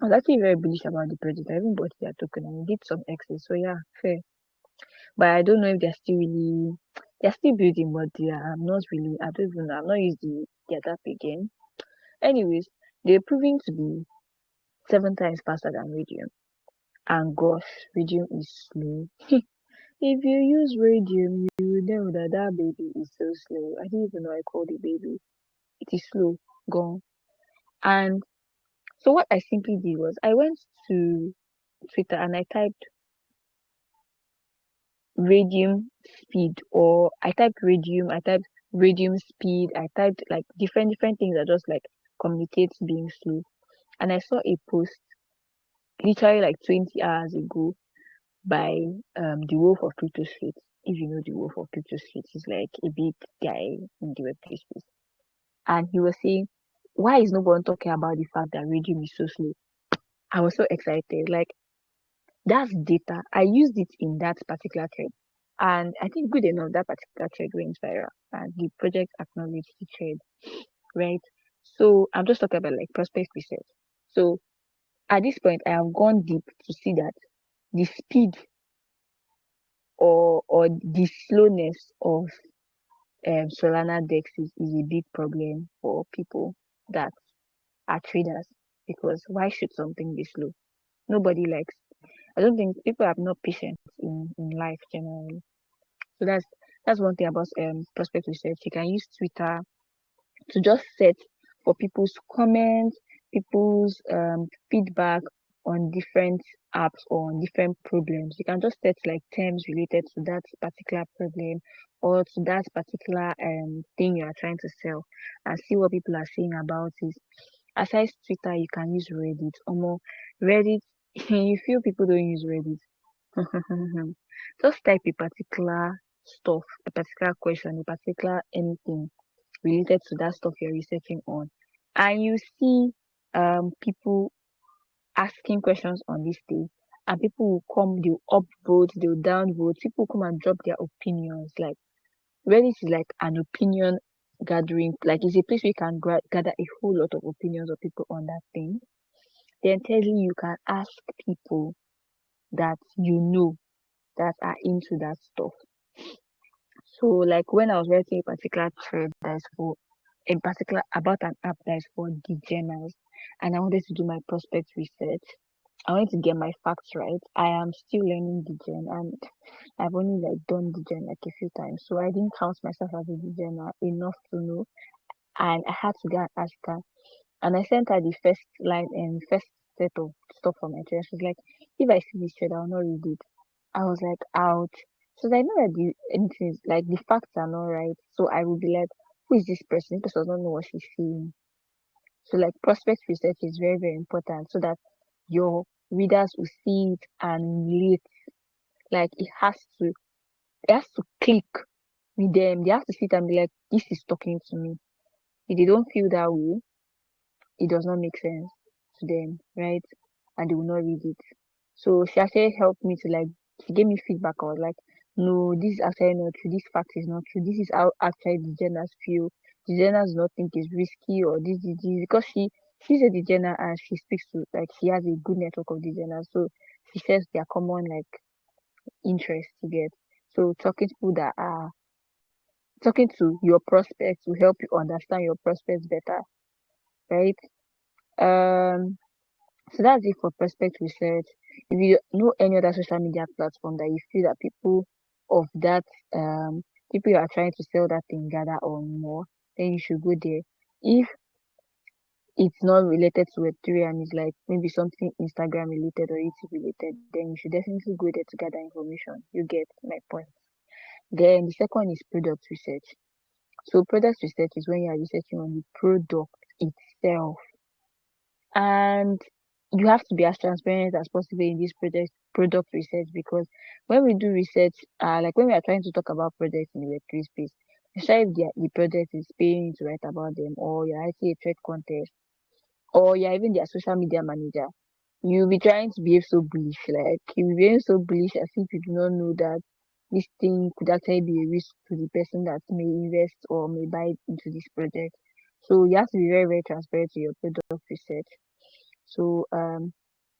I was actually very bullish about the project. I even bought their token and did some exits. So yeah, fair. But I don't know if they're still building, but I'm not really, I don't even know. I've not used the app again. Anyways, they're proving to be 7 times faster than Radium. And gosh, Radium is slow. If you use Radium, you will know that that baby is so slow. I didn't even know I called it baby. It is slow, gone. And so what I simply did was I went to Twitter and I typed radium speed, or I typed radium speed, I typed like different things that just like communicates being slow. And I saw a post literally like 20 hours ago by the Wolf of Crypto Street. If you know the Wolf of Crypto Street, he's like a big guy in the Web3 space. And he was saying, why is no one talking about the fact that radium is so slow? I was so excited. Like that's data. I used it in that particular thread. And I think good enough that particular thread went viral and the project acknowledged the thread, right? So I'm just talking about like prospect research. So at this point, I have gone deep to see that the speed or the slowness of Solana DEX is a big problem for people that are traders, because why should something be slow? Nobody likes. I don't think people have no patience in life generally. So that's one thing about prospect research. You can use Twitter to just set for people's comments, people's feedback on different apps or on different problems. You can just set like terms related to that particular problem or to that particular thing you are trying to sell, and see what people are saying about it. Aside Twitter, you can use Reddit. Reddit, you feel people don't use Reddit. Just type a particular stuff, a particular question, a particular anything related to that stuff you're researching on, and you see people asking questions on this thing, and people will come, they'll upvote, they'll downvote, people come and drop their opinions. Like Reddit is like an opinion gathering, like it's a place where you can gather a whole lot of opinions of people on that thing. Then thirdly, you can ask people that you know that are into that stuff. So like when I was writing a particular thread that is for in particular about an app that is for degeners, and I wanted to do my prospect research, I wanted to get my facts right. I am still learning degen, and I've only like done degen like a few times, so I didn't count myself as a degener enough to know, and I had to go and ask her. And I sent her the first line and first set of stuff on my thread. She's like, if I see this thread, I'll not read it. I was like, ouch. So I know that the anything like the facts are not right. So I will be like, who is this person? This person does not know what she's saying. So like prospect research is very, very important so that your readers will see it and relate. Like it has to click with them. They have to sit and be like, this is talking to me. If they don't feel that way, it does not make sense to them, right? And they will not read it. So she actually helped me to like, she gave me feedback. I was like, no, this is actually not true. This fact is not true. This is how actually the designers feel. The designers do not think it's risky or this, because she's a designer and she speaks to, like, she has a good network of designers. So she says their common like interests to get. So talking to your prospects will help you understand your prospects better, right? Um So that's it for prospect research. If you know any other social media platform that you feel that of that people you are trying to sell that thing gather on more, then you should go there. If it's not related to Web3 and it's like maybe something Instagram related or YouTube related, then you should definitely go there to gather information. You get my point. Then the second is product research. So product research is when you are researching on the product itself, and you have to be as transparent as possible in this product research, because when we do research, like when we are trying to talk about projects in the Web3 space, especially if the project is paying you to write about them, or you're writing a trade contest, or you're even their social media manager, you'll be trying to behave so bullish, like you'll be being so bullish as if you do not know that this thing could actually be a risk to the person that may invest or may buy into this project. So you have to be very, very transparent to your product research. So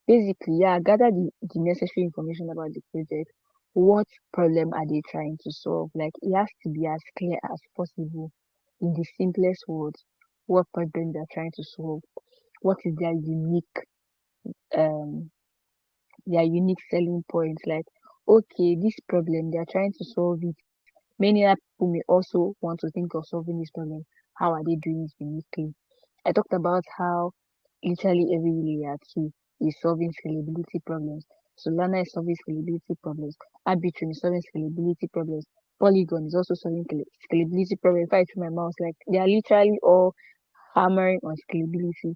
basically, yeah, gather the necessary information about the project. What problem are they trying to solve? Like it has to be as clear as possible in the simplest words. What problem they're trying to solve? What is um their unique selling point? Like, okay, this problem they're trying to solve it. Many other people may also want to think of solving this problem. How are they doing it uniquely? I talked about how literally every layer too is solving scalability problems. Solana is solving scalability problems. Arbitrum is solving scalability problems. Polygon is also solving scalability problems. If I through my mouse, like they are literally all hammering on scalability,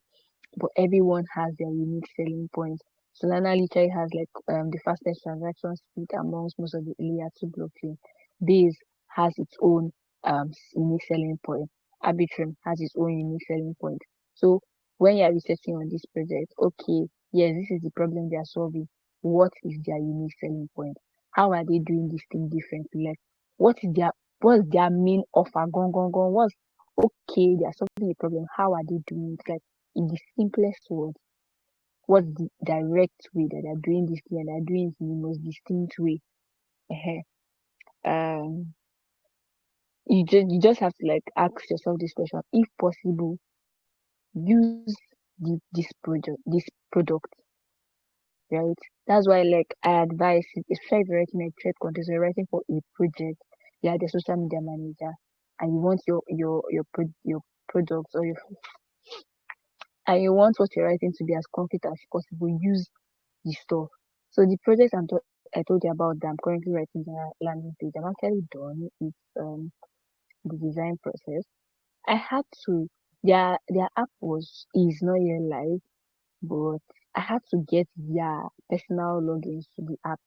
but everyone has their unique selling points. Solana literally has like the fastest transaction speed amongst most of the layer 2 blockchain. Base has its own unique selling point. Arbitrum has its own unique selling point. So when you're researching on this project, okay, yes, this is the problem they are solving. What is their unique selling point? How are they doing this thing differently? Like what's their main offer? Gone, gone, gone. What's okay, they are solving a problem. How are they doing it? Like in the simplest words, what's the direct way that they're doing this thing and they're doing it in the most distinct way. uh Um, you just have to like ask yourself this question. If possible, use this product, right? That's why like I advise, especially if you're writing a trade contest, you're writing for a project, you are the social media manager, and you want your products or your and you want what you're writing to be as concrete as possible, use the stuff. So the project I told you about that I'm currently writing the landing page, I'm actually done with the design process. I had to their app is not yet live, but I had to get their personal logins to the app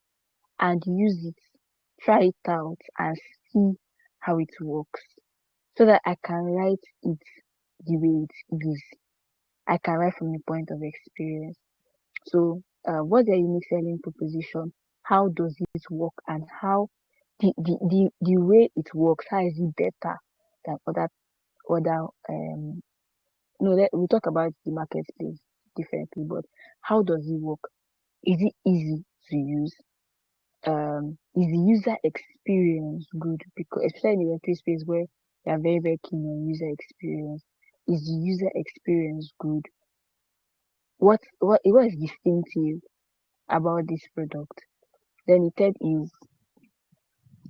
and use it, try it out and see how it works, so that I can write it the way it is. I can write from the point of experience. So, what's their unique selling proposition? How does it work? And how the way it works, how is it better than other no, we'll talk about the marketplace differently, but how does it work? Is it easy to use? Is the user experience good? Because especially in the Web3 space where they are very, very keen on user experience, is the user experience good? What is distinctive about this product? Then the third is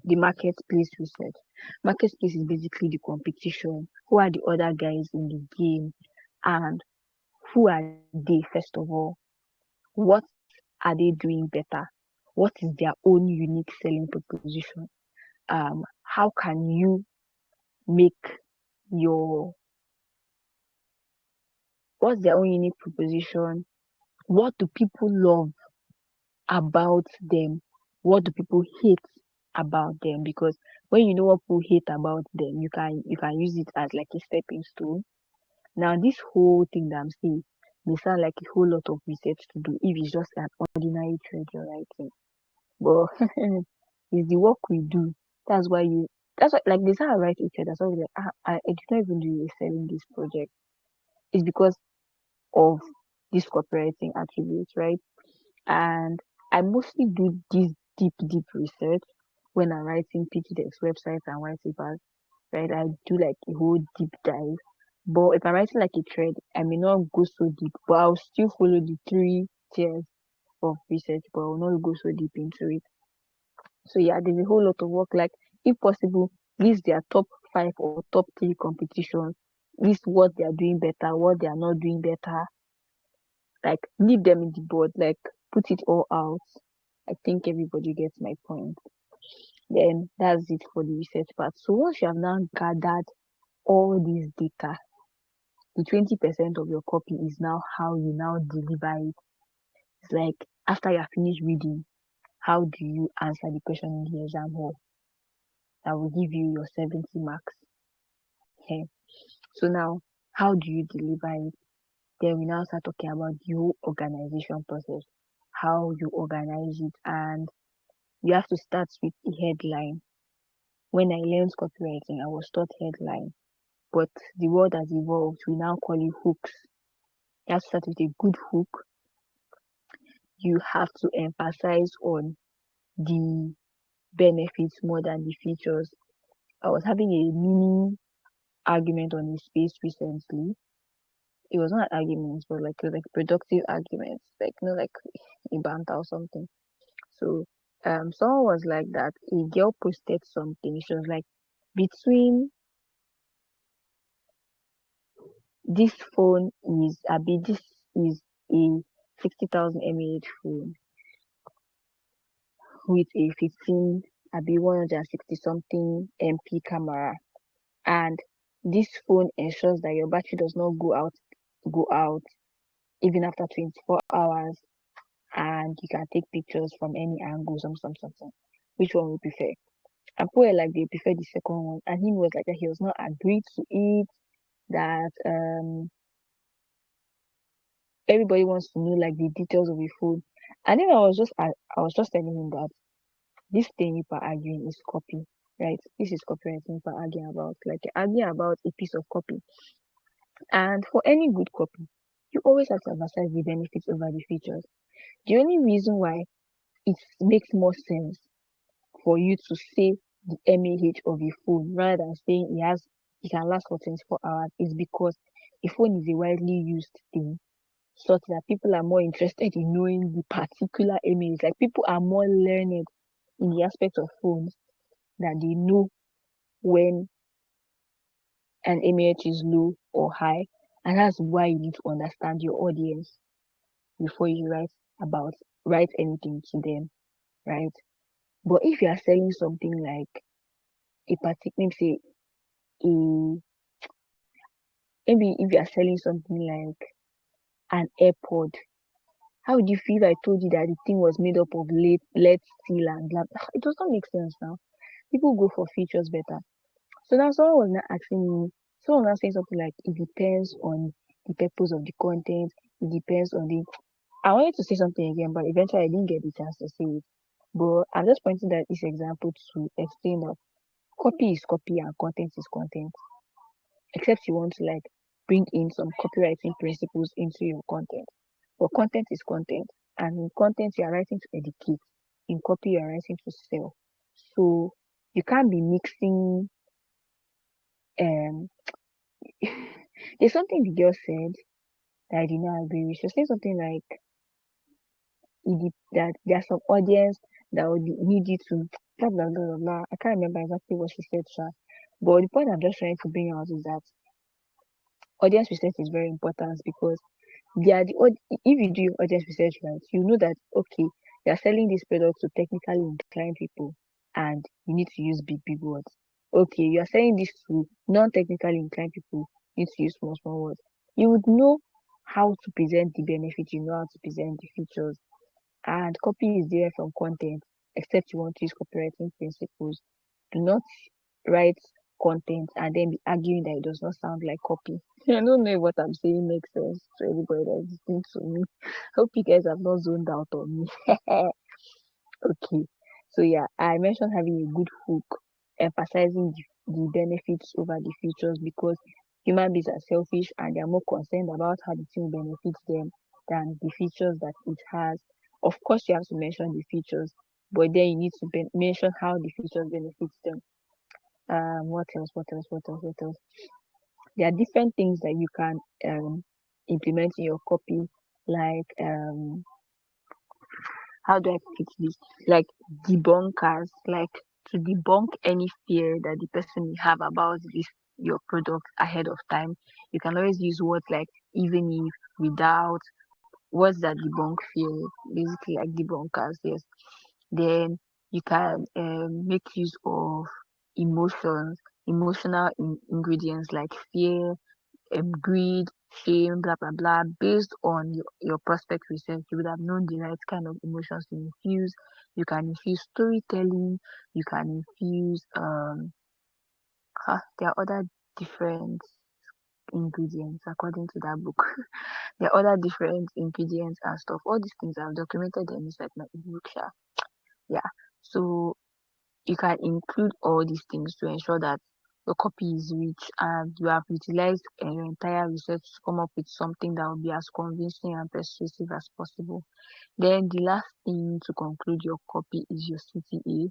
the marketplace research. Marketplace is basically the competition. Who are the other guys in the game, and who are they first of all? What are they doing better? What is their own unique selling proposition? How can you make your what's their own unique proposition? What do people love about them? what do people hate about them, because when you know what people hate about them, you can use it as like a stepping stone. Now this whole thing that I'm saying may sound like a whole lot of research to do if it's just an ordinary trade you're writing. But it's the work we do. That's why you that's why like this how I write each other. So like I did not even do selling this project. It's because of this copywriting attributes, right? And I mostly do this deep research when I'm writing pitch decks, websites, and white papers, right? I do like a whole deep dive. But if I'm writing like a thread, I may not go so deep, but I'll still follow the 3 tiers of research, but I'll not go so deep into it. So yeah, there's a whole lot of work. Like, if possible, list their top 5 or top 3 competitions. List what they are doing better, what they are not doing better. Like, leave them in the board. Like, put it all out. I think everybody gets my point. Then that's it for the research part. So once you have now gathered all this data, the 20% of your copy is now how you now deliver it. It's like after you're finished reading, how do you answer the question in the exam hall that will give you your 70 marks? Okay. So now, how do you deliver it? Then we now start talking about your organization process, how you organize it, and you have to start with the headline. When I learned copywriting, I was taught headline, but the world has evolved. We now call it hooks. You have to start with a good hook. You have to emphasize on the benefits more than the features. I was having a mini argument on a space recently. It was not arguments, but like productive arguments, like like a banter or something. So someone was like that. A girl posted something. She was like, between this phone is this is a 60,000 mAh phone with a 15 160 something MP camera, and this phone ensures that your battery does not go out even after 24 hours, and you can take pictures from any angle, something. Which one would you prefer? And people like they prefer the second one, and he was like that he was not agreed to it, that everybody wants to know like the details of the phone. And then I was just telling him that this thing you are arguing is copy, right? This is copywriting you are arguing about, like arguing about a piece of copy. And for any good copy, you always have to emphasize the benefits over the features. The only reason why it makes more sense for you to say the mAh of a phone rather than saying it can last for 24 hours is because a phone is a widely used thing, such that people are more interested in knowing the particular mAh. Like, people are more learned in the aspect of phones that they know when an mAh is low or high, and that's why you need to understand your audience before you write anything to them, right? But if you are selling something like a particular, say a maybe if you are selling something like an AirPod, how would you feel if I told you that the thing was made up of lead steel and blah? It does not make sense now. People go for features better. So now someone was not asking me, someone was not saying something like, it depends on the purpose of the content, it depends on the. I wanted to say something again, but eventually I didn't get the chance to say it. But I'm just pointing out this example to explain that copy is copy and content is content. Except you want to like bring in some copywriting principles into your content. But content is content. And in content you are writing to educate. In copy you are writing to sell. So you can't be mixing there's something the girl said that I did not agree with. She was saying something like that there's some audience that would need you to blah blah blah blah blah. I can't remember exactly what she said, sir. But the point I'm just trying to bring out is that audience research is very important, because if you do your audience research right, you know that okay, you're selling this product to technically inclined people and you need to use big words. Okay, you're selling this to non-technically inclined people, you need to use small words. You would know how to present the benefit, you know how to present the features, and copy is derived from content. except you want to use copywriting principles. Do not write content and then be arguing that it does not sound like copy. I don't know if what I'm saying makes sense to everybody that is listening to me. Hope you guys have not zoned out on me. Okay. So yeah, I mentioned having a good hook, emphasizing the benefits over the features because human beings are selfish and they are more concerned about how the thing benefits them than the features that it has. Of course, you have to mention the features, but then you need to mention how the features benefits them. What else? What else? What else? What else? There are different things that you can implement in your copy, like how do I put this? Like debunkers, like to debunk any fear that the person may have about this your product ahead of time. You can always use words like even if, without, words that debunk fear, basically like debunkers, yes. Then you can make use of emotions, emotional ingredients like fear, greed, shame, blah blah blah, based on your prospect research. You would have known the right kind of emotions to infuse. You can infuse storytelling, you can infuse there are other different ingredients according to that book. There are other different ingredients and stuff. All these things I've documented them inside my ebook. Yeah. So you can include all these things to ensure that your copy is rich and you have utilized your entire research to come up with something that will be as convincing and persuasive as possible. Then the last thing to conclude your copy is your CTA,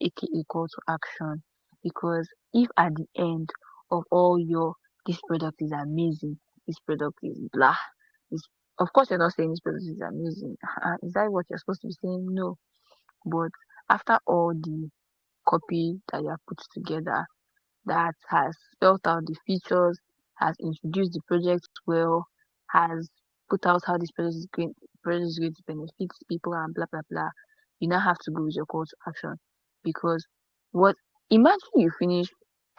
aka call to action. Because if at the end of all your this product is amazing, this product is blah, this, of course you're not saying this product is amazing. Is that what you're supposed to be saying? No. But after all the copy that you have put together that has spelled out the features, has introduced the project well, has put out how this project is going to benefit people and blah blah blah. You now have to go with your call to action because what imagine you finish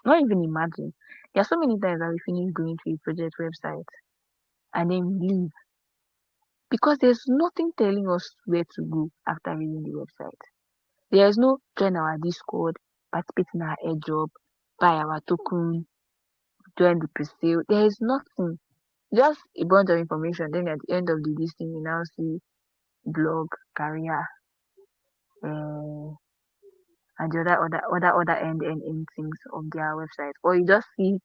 not even imagine. There are so many times that we finish going to a project website and then we leave because there's nothing telling us where to go after reading the website. There is no join our Discord, participate in our airdrop, buy our token, join the pre-sale. There is nothing. Just a bunch of information. Then at the end of the listing, you now see blog, career, and the other end things of their website. Or you just see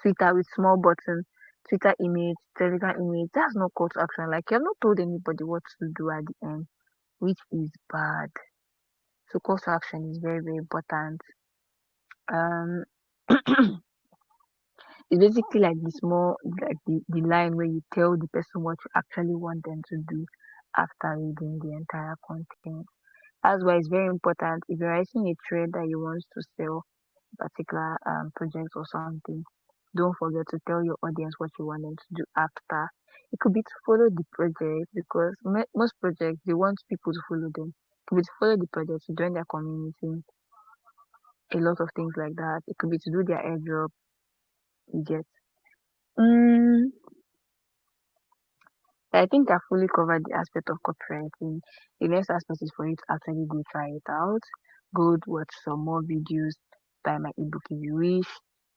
Twitter with small button, Twitter image, Telegram image. That's no call to action. Like you have not told anybody what to do at the end, which is bad. So call to action is very, very important. Um It's basically like the small, like the line where you tell the person what you actually want them to do after reading the entire content. That's why it's very important if you're writing a trade that you want to sell a particular project or something, don't forget to tell your audience what you want them to do after. It could be to follow the project because most projects they want people to follow them. It could be to follow the project, to join their community, a lot of things like that. It could be to do their airdrop. You get. Mm, I think I fully covered the aspect of copywriting. The next aspect is for you to actually go try it out. Go watch some more videos, buy my ebook if you wish.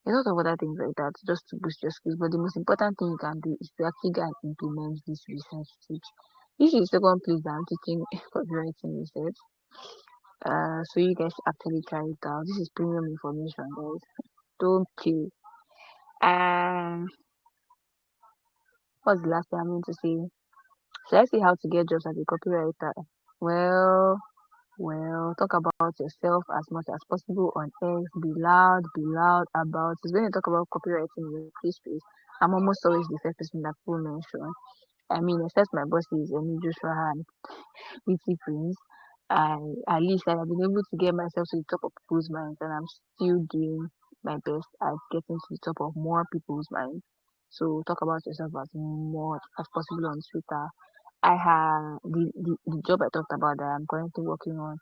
A lot of other things like that just to boost your skills. But the most important thing you can do is to actually go and implement this research stage. This is the second place that I'm teaching copywriting research. So you guys should actually try it out. This is premium information, guys. Don't kill. What's the last thing I'm going to say? Should I say how to get jobs as a copywriter? Well, talk about yourself as much as possible on X. Be loud about it. When you talk about copywriting in the workplace, I'm almost always the first person that people mention. I mean, except my boss is Joshua and Witty Prince. At least I've been able to get myself to the top of people's minds, and I'm still doing my best at getting to the top of more people's minds. So talk about yourself as much as possible on Twitter. I have the job I talked about that I'm currently working on.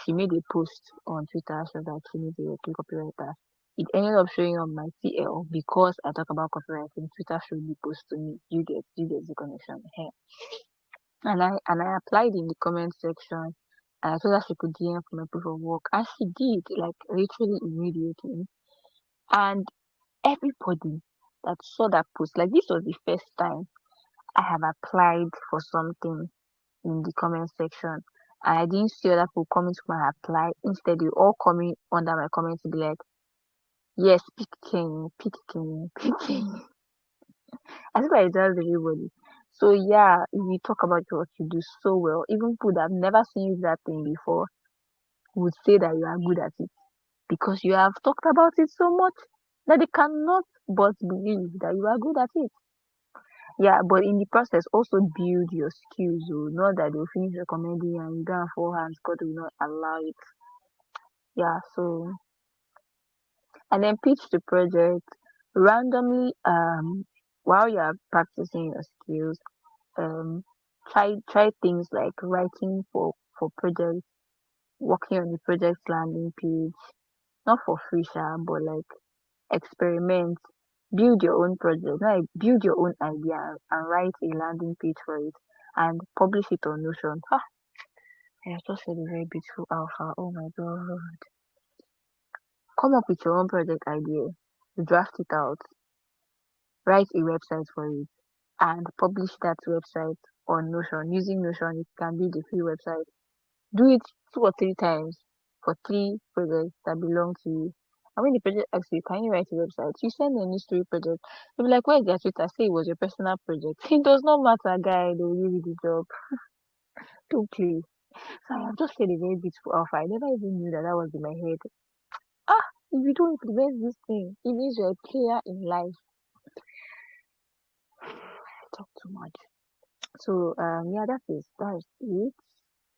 She made a post on Twitter so that she needs a copywriter. It ended up showing on my TL because I talk about copywriting. Twitter showed the post to me. You get the connection here. And I applied in the comment section And I told her she could DM for my proof of work. And she did, like literally immediately. And everybody that saw that post, like this was the first time I have applied for something in the comment section. And I didn't see other people coming to my apply. Instead, they all coming under my comment to be like, yes, pick Kenny, pick Kenny, pick Kenny. I think I tell everybody. So yeah, if you talk about what you do so well, even people that have never seen you do that thing before would say that you are good at it because you have talked about it so much that they cannot but believe that you are good at it. Yeah, but in the process, also build your skills. Oh, not that they'll finish recommending you and you don't have four hands, God will not allow it. Yeah, so and then pitch the project randomly while you are practicing your skills. Um, try things like writing for projects, working on the project's landing page, not for free, but like experiment, build your own project, like build your own idea and write a landing page for it and publish it on Notion. Ah, I have just said a very beautiful alpha. Oh my god. Come up with your own project idea, draft it out, write a website for it, and publish that website on Notion. Using Notion, you can build a free website. Do it 2 or 3 times for 3 projects that belong to you. And when the project asks you, can you write a website? You send a mystery project. You'll be like, where's their Twitter? Say it was your personal project. It does not matter, guy. They will give you the job. Don't play. So I have just said a very beautiful alpha. I never even knew that that was in my head. Ah, if you don't implement this thing, it means you're a player in life. I talk too much. So yeah, that is it.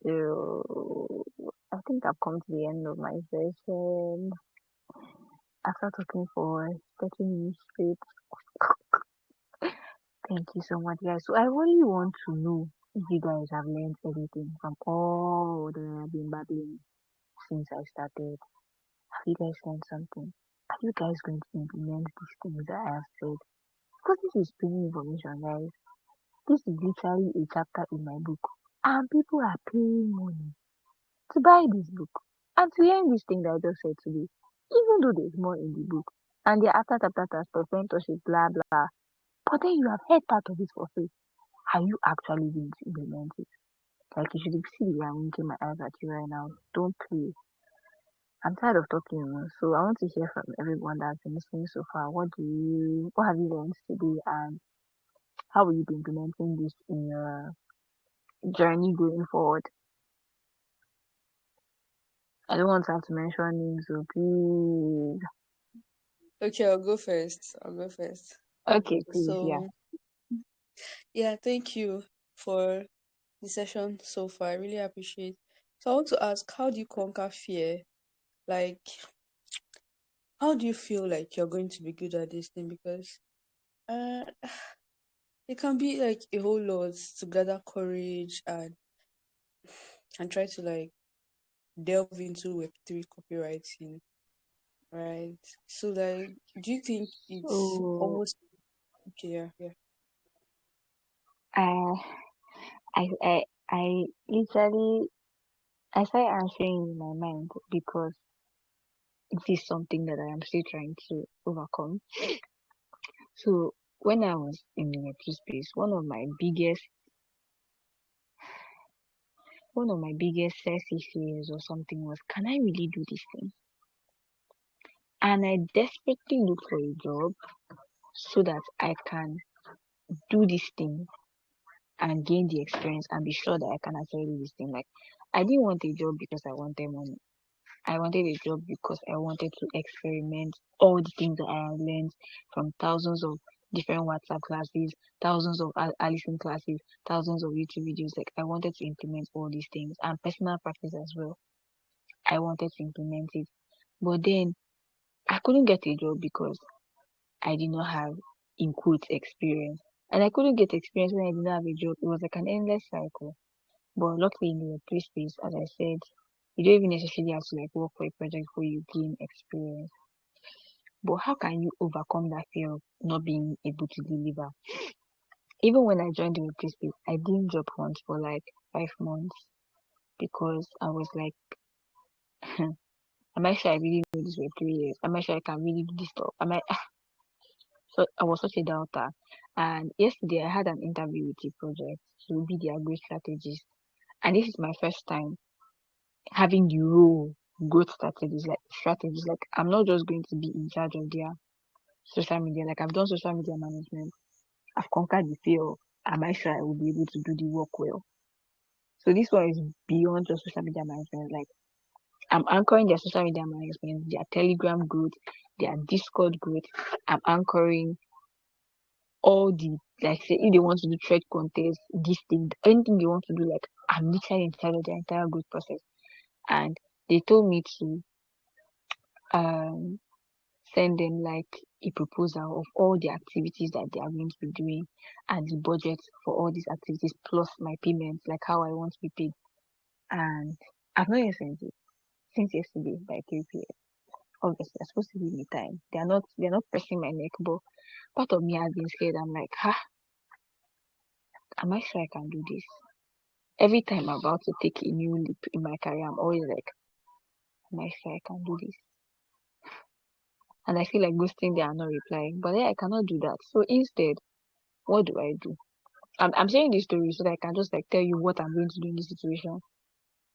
So I think I've come to the end of my session. After talking for 30 minutes straight. Thank you so much, guys. So I really want to know if you guys have learned anything from all that I've been babbling since I started. Have you guys learned something? Are you guys going to implement these things that I have said? Because this is premium information, guys. This is literally a chapter in my book. And people are paying money to buy this book and to learn this thing that I just said today. Even though there's more in the book. And they're after mentorship, blah blah. But then you have heard part of it for free. Are you actually going to implement it? Like you should see the way I'm winking my eyes at you right now. Don't play. I'm tired of talking, so I want to hear from everyone that's been listening so far. What have you learned today, and how will you be implementing this in your journey going forward? I don't want to have to mention names, so please. Okay, I'll go first. Okay, please, yeah. So, yeah, thank you for the session so far. I really appreciate. So, I want to ask, how do you conquer fear? Like, how do you feel like you're going to be good at this thing? Because uh, it can be like a whole lot to gather courage and try to like delve into Web3 copywriting, right? So, like, do you think it's So almost okay? Yeah, yeah. I I literally I started answering in my mind because it is something that I am still trying to overcome. So when I was in the Web2 space, one of my biggest sexy fears or something was, can I really do this thing? And I desperately look for a job so that I can do this thing and gain the experience and be sure that I can actually do this thing. Like I didn't want a job because I wanted money. I wanted a job because I wanted to experiment all the things that I have learned from thousands of different WhatsApp classes, thousands of Alison classes, thousands of YouTube videos. Like I wanted to implement all these things and personal practice as well. I wanted to implement it. But then I couldn't get a job because I did not have in quotes experience. And I couldn't get experience when I did not have a job. It was like an endless cycle. But luckily in the place space, as I said, you don't even necessarily have to like work for a project where you gain experience. But how can you overcome that fear of not being able to deliver? Even when I joined the place space, I didn't job hunt for like 5 months. because I was like, am I sure I really know this for 3 years? Am I sure I can really do this stuff? So I was such a doubter. And yesterday I had an interview with a project to be their growth strategist. And this is my first time having the role growth strategies. Like I'm not just going to be in charge of their social media. Like I've done social media management. I've conquered the fear of am I sure I will be able to do the work well? So this one is beyond just social media management. Like I'm anchoring their social media management, their Telegram group, their Discord group. I'm anchoring all the like say if they want to do trade contests, this thing, anything they want to do, like I'm literally in charge of the entire group process. And they told me to um send them like a proposal of all the activities that they are going to be doing and the budget for all these activities plus my payments, like how I want to be paid. And I've not yet sent it since yesterday by 3 p.m. Obviously, they're supposed to give me time. They're not pressing my neck, but part of me has been scared. I'm like, am I sure I can do this? Every time I'm about to take a new leap in my career, I'm always like, am I sure I can do this? And I feel like ghosting, they are not replying. But then I cannot do that. So instead, what do I do? I'm sharing this story so that I can just like tell you what I'm going to do in this situation.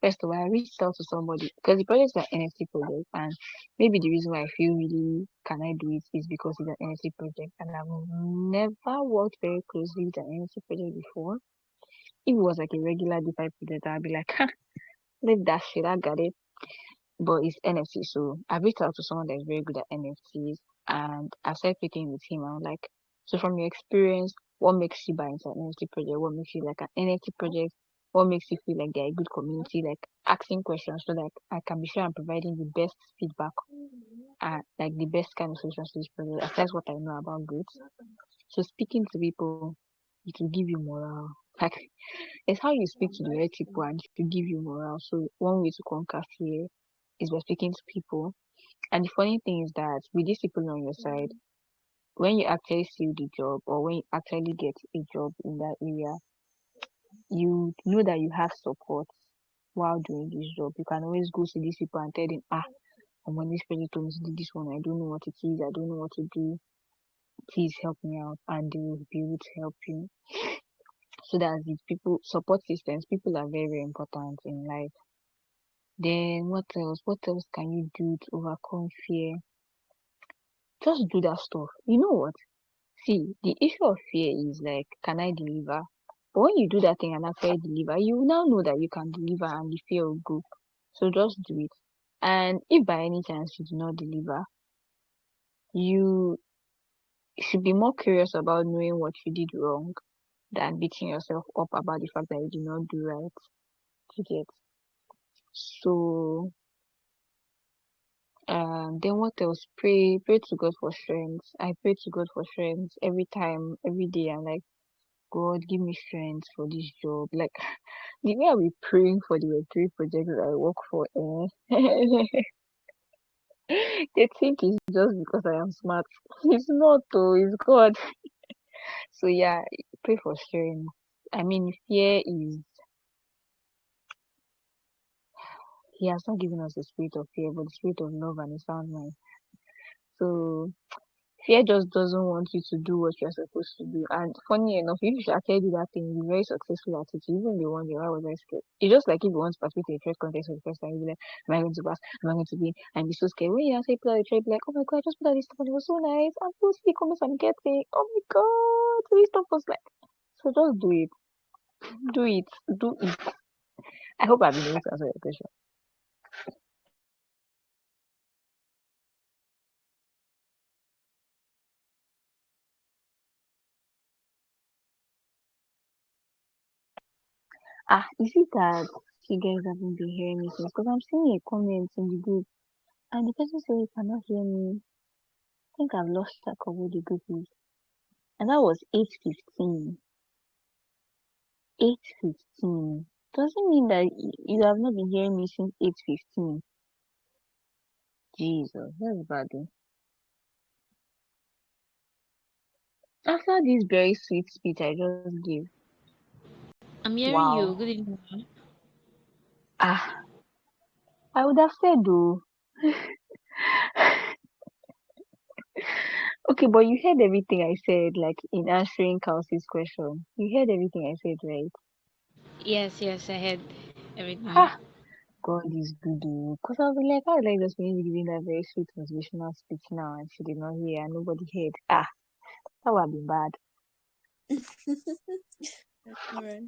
First of all, I reached out to somebody because the project is an NFT project, and maybe the reason why I feel really can I do it is because it's an NFT project, and I've never worked very closely with an NFT project before. If it was like a regular DeFi project, I'd be like, leave that shit, I got it. But it's NFT, so I reached out to someone that is very good at NFTs, and I started speaking with him. I'm like, so from your experience, what makes you buy into an NFT project? What makes you like an NFT project? What makes you feel like they're a good community? Like asking questions so that I can be sure I'm providing the best feedback and like the best kind of solutions to this project. That's what I know about growth. So speaking to people, it will give you morale. Like it's how you speak to the right people and it will give you morale. So one way to conquer fear is by speaking to people. And the funny thing is that with these people on your side, when you actually see the job or when you actually get a job in that area, you know that you have support while doing this job. You can always go to these people and tell them, I'm on this project told me to do this one. I don't know what it is. I don't know what to do. Please help me out. And they will be able to help you. So that these people, support systems, people are very, very important in life. Then what else? What else can you do to overcome fear? Just do that stuff. You know what? See, the issue of fear is like, can I deliver? But when you do that thing and actually deliver, you now know that you can deliver and the fear will go. So just do it. And if by any chance you do not deliver, you should be more curious about knowing what you did wrong than beating yourself up about the fact that you did not do right. You get. So then what else? Pray to God for strength. I pray to God for strength every time, every day. I'm like, God, give me strength for this job. Like the way I be praying for the Web3 project that I work for, they think it's just because I am smart. It's not though, it's God. So yeah, pray for strength. I mean, fear is, He has not given us the spirit of fear, but the spirit of love and a sound mind. So fear just doesn't want you to do what you're supposed to do. And funny enough, if you should actually do that thing, you'll be very successful at it. You even be wondering, why was I scared? It's just like if you want to participate in a trade contest for the first time, you'll be like, am I going to pass? Am I going to win? And be so scared. When you actually play the trade, be like, oh my god, I just put out this stuff and it was so nice. I'm supposed to see comments I'm getting. Oh my god. So this stuff was like, so just do it. Do it. Do it. I hope I've been able to answer your question. Is it that you guys haven't been hearing me since? Because I'm seeing a comment in the group and the person said you cannot hear me. I think I've lost track of what the group is. And that was 8:15. 8:15. Doesn't mean that you have not been hearing me since 8:15. Jesus, that's bad. After this very sweet speech I just gave. I'm hearing you. Wow. Good evening. I would have said though. Okay, but you heard everything I said, like in answering Kelsey's question. You heard everything I said, right? Yes, yes, I had everything. Ha! God is good though. Because I'll be like, I would like just maybe giving that very sweet motivational speech now and she did not hear and nobody heard. That would have been bad. All right.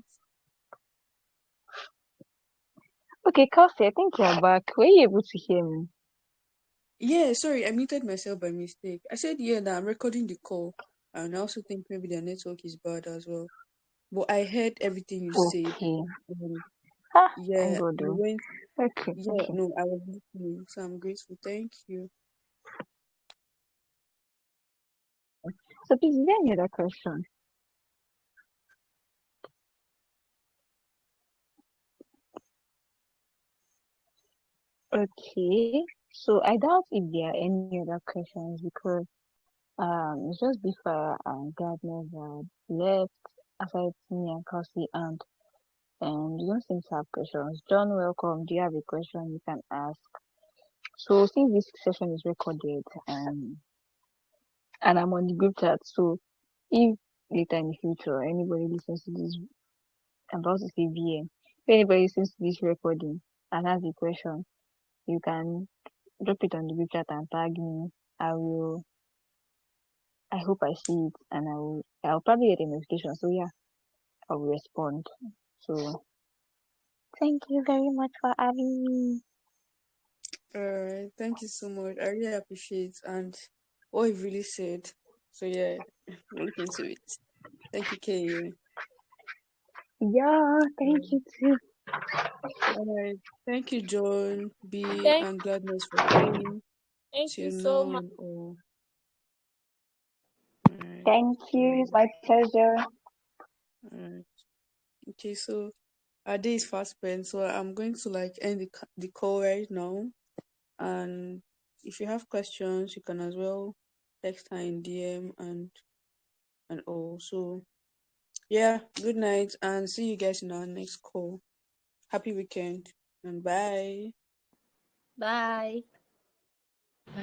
Okay, Kelsey, I think you're back. Were you able to hear me? Yeah, sorry, I muted myself by mistake. I said yeah that I'm recording the call, and I also think maybe the network is bad as well. But I heard everything you said. Okay. Um, Thank yeah, God you though. went. Okay, Yeah, okay. no, I was listening, so I'm grateful. Thank you. So please, is there any other question? Okay. So I doubt if there are any other questions because it's just before Gardner left aside me and Kelsey and you don't seem to have questions. John, welcome. Do you have a question you can ask? So since this session is recorded and I'm on the group chat, so if later in the future anybody listens to this, I'm about to say VM, if anybody listens to this recording and has a question, you can drop it on the group chat and tag me. I hope I see it and I'll probably get a notification. So yeah, I will respond. So thank you very much for having me. All right, thank you so much. I really appreciate and what you've really said. So yeah, we'll look into it. Thank you, Kay. Yeah, thank you too. All right, thank you, John, B, Thank, and Gladness for staying thank you till so now much. and all. All right, Thank you. It's my pleasure. all right. Okay, so our day is fast spent, so I'm going to like end the call right now. And if you have questions, you can as well text her in DM and all. So yeah, good night and see you guys in our next call. Happy weekend and bye. Bye. Bye.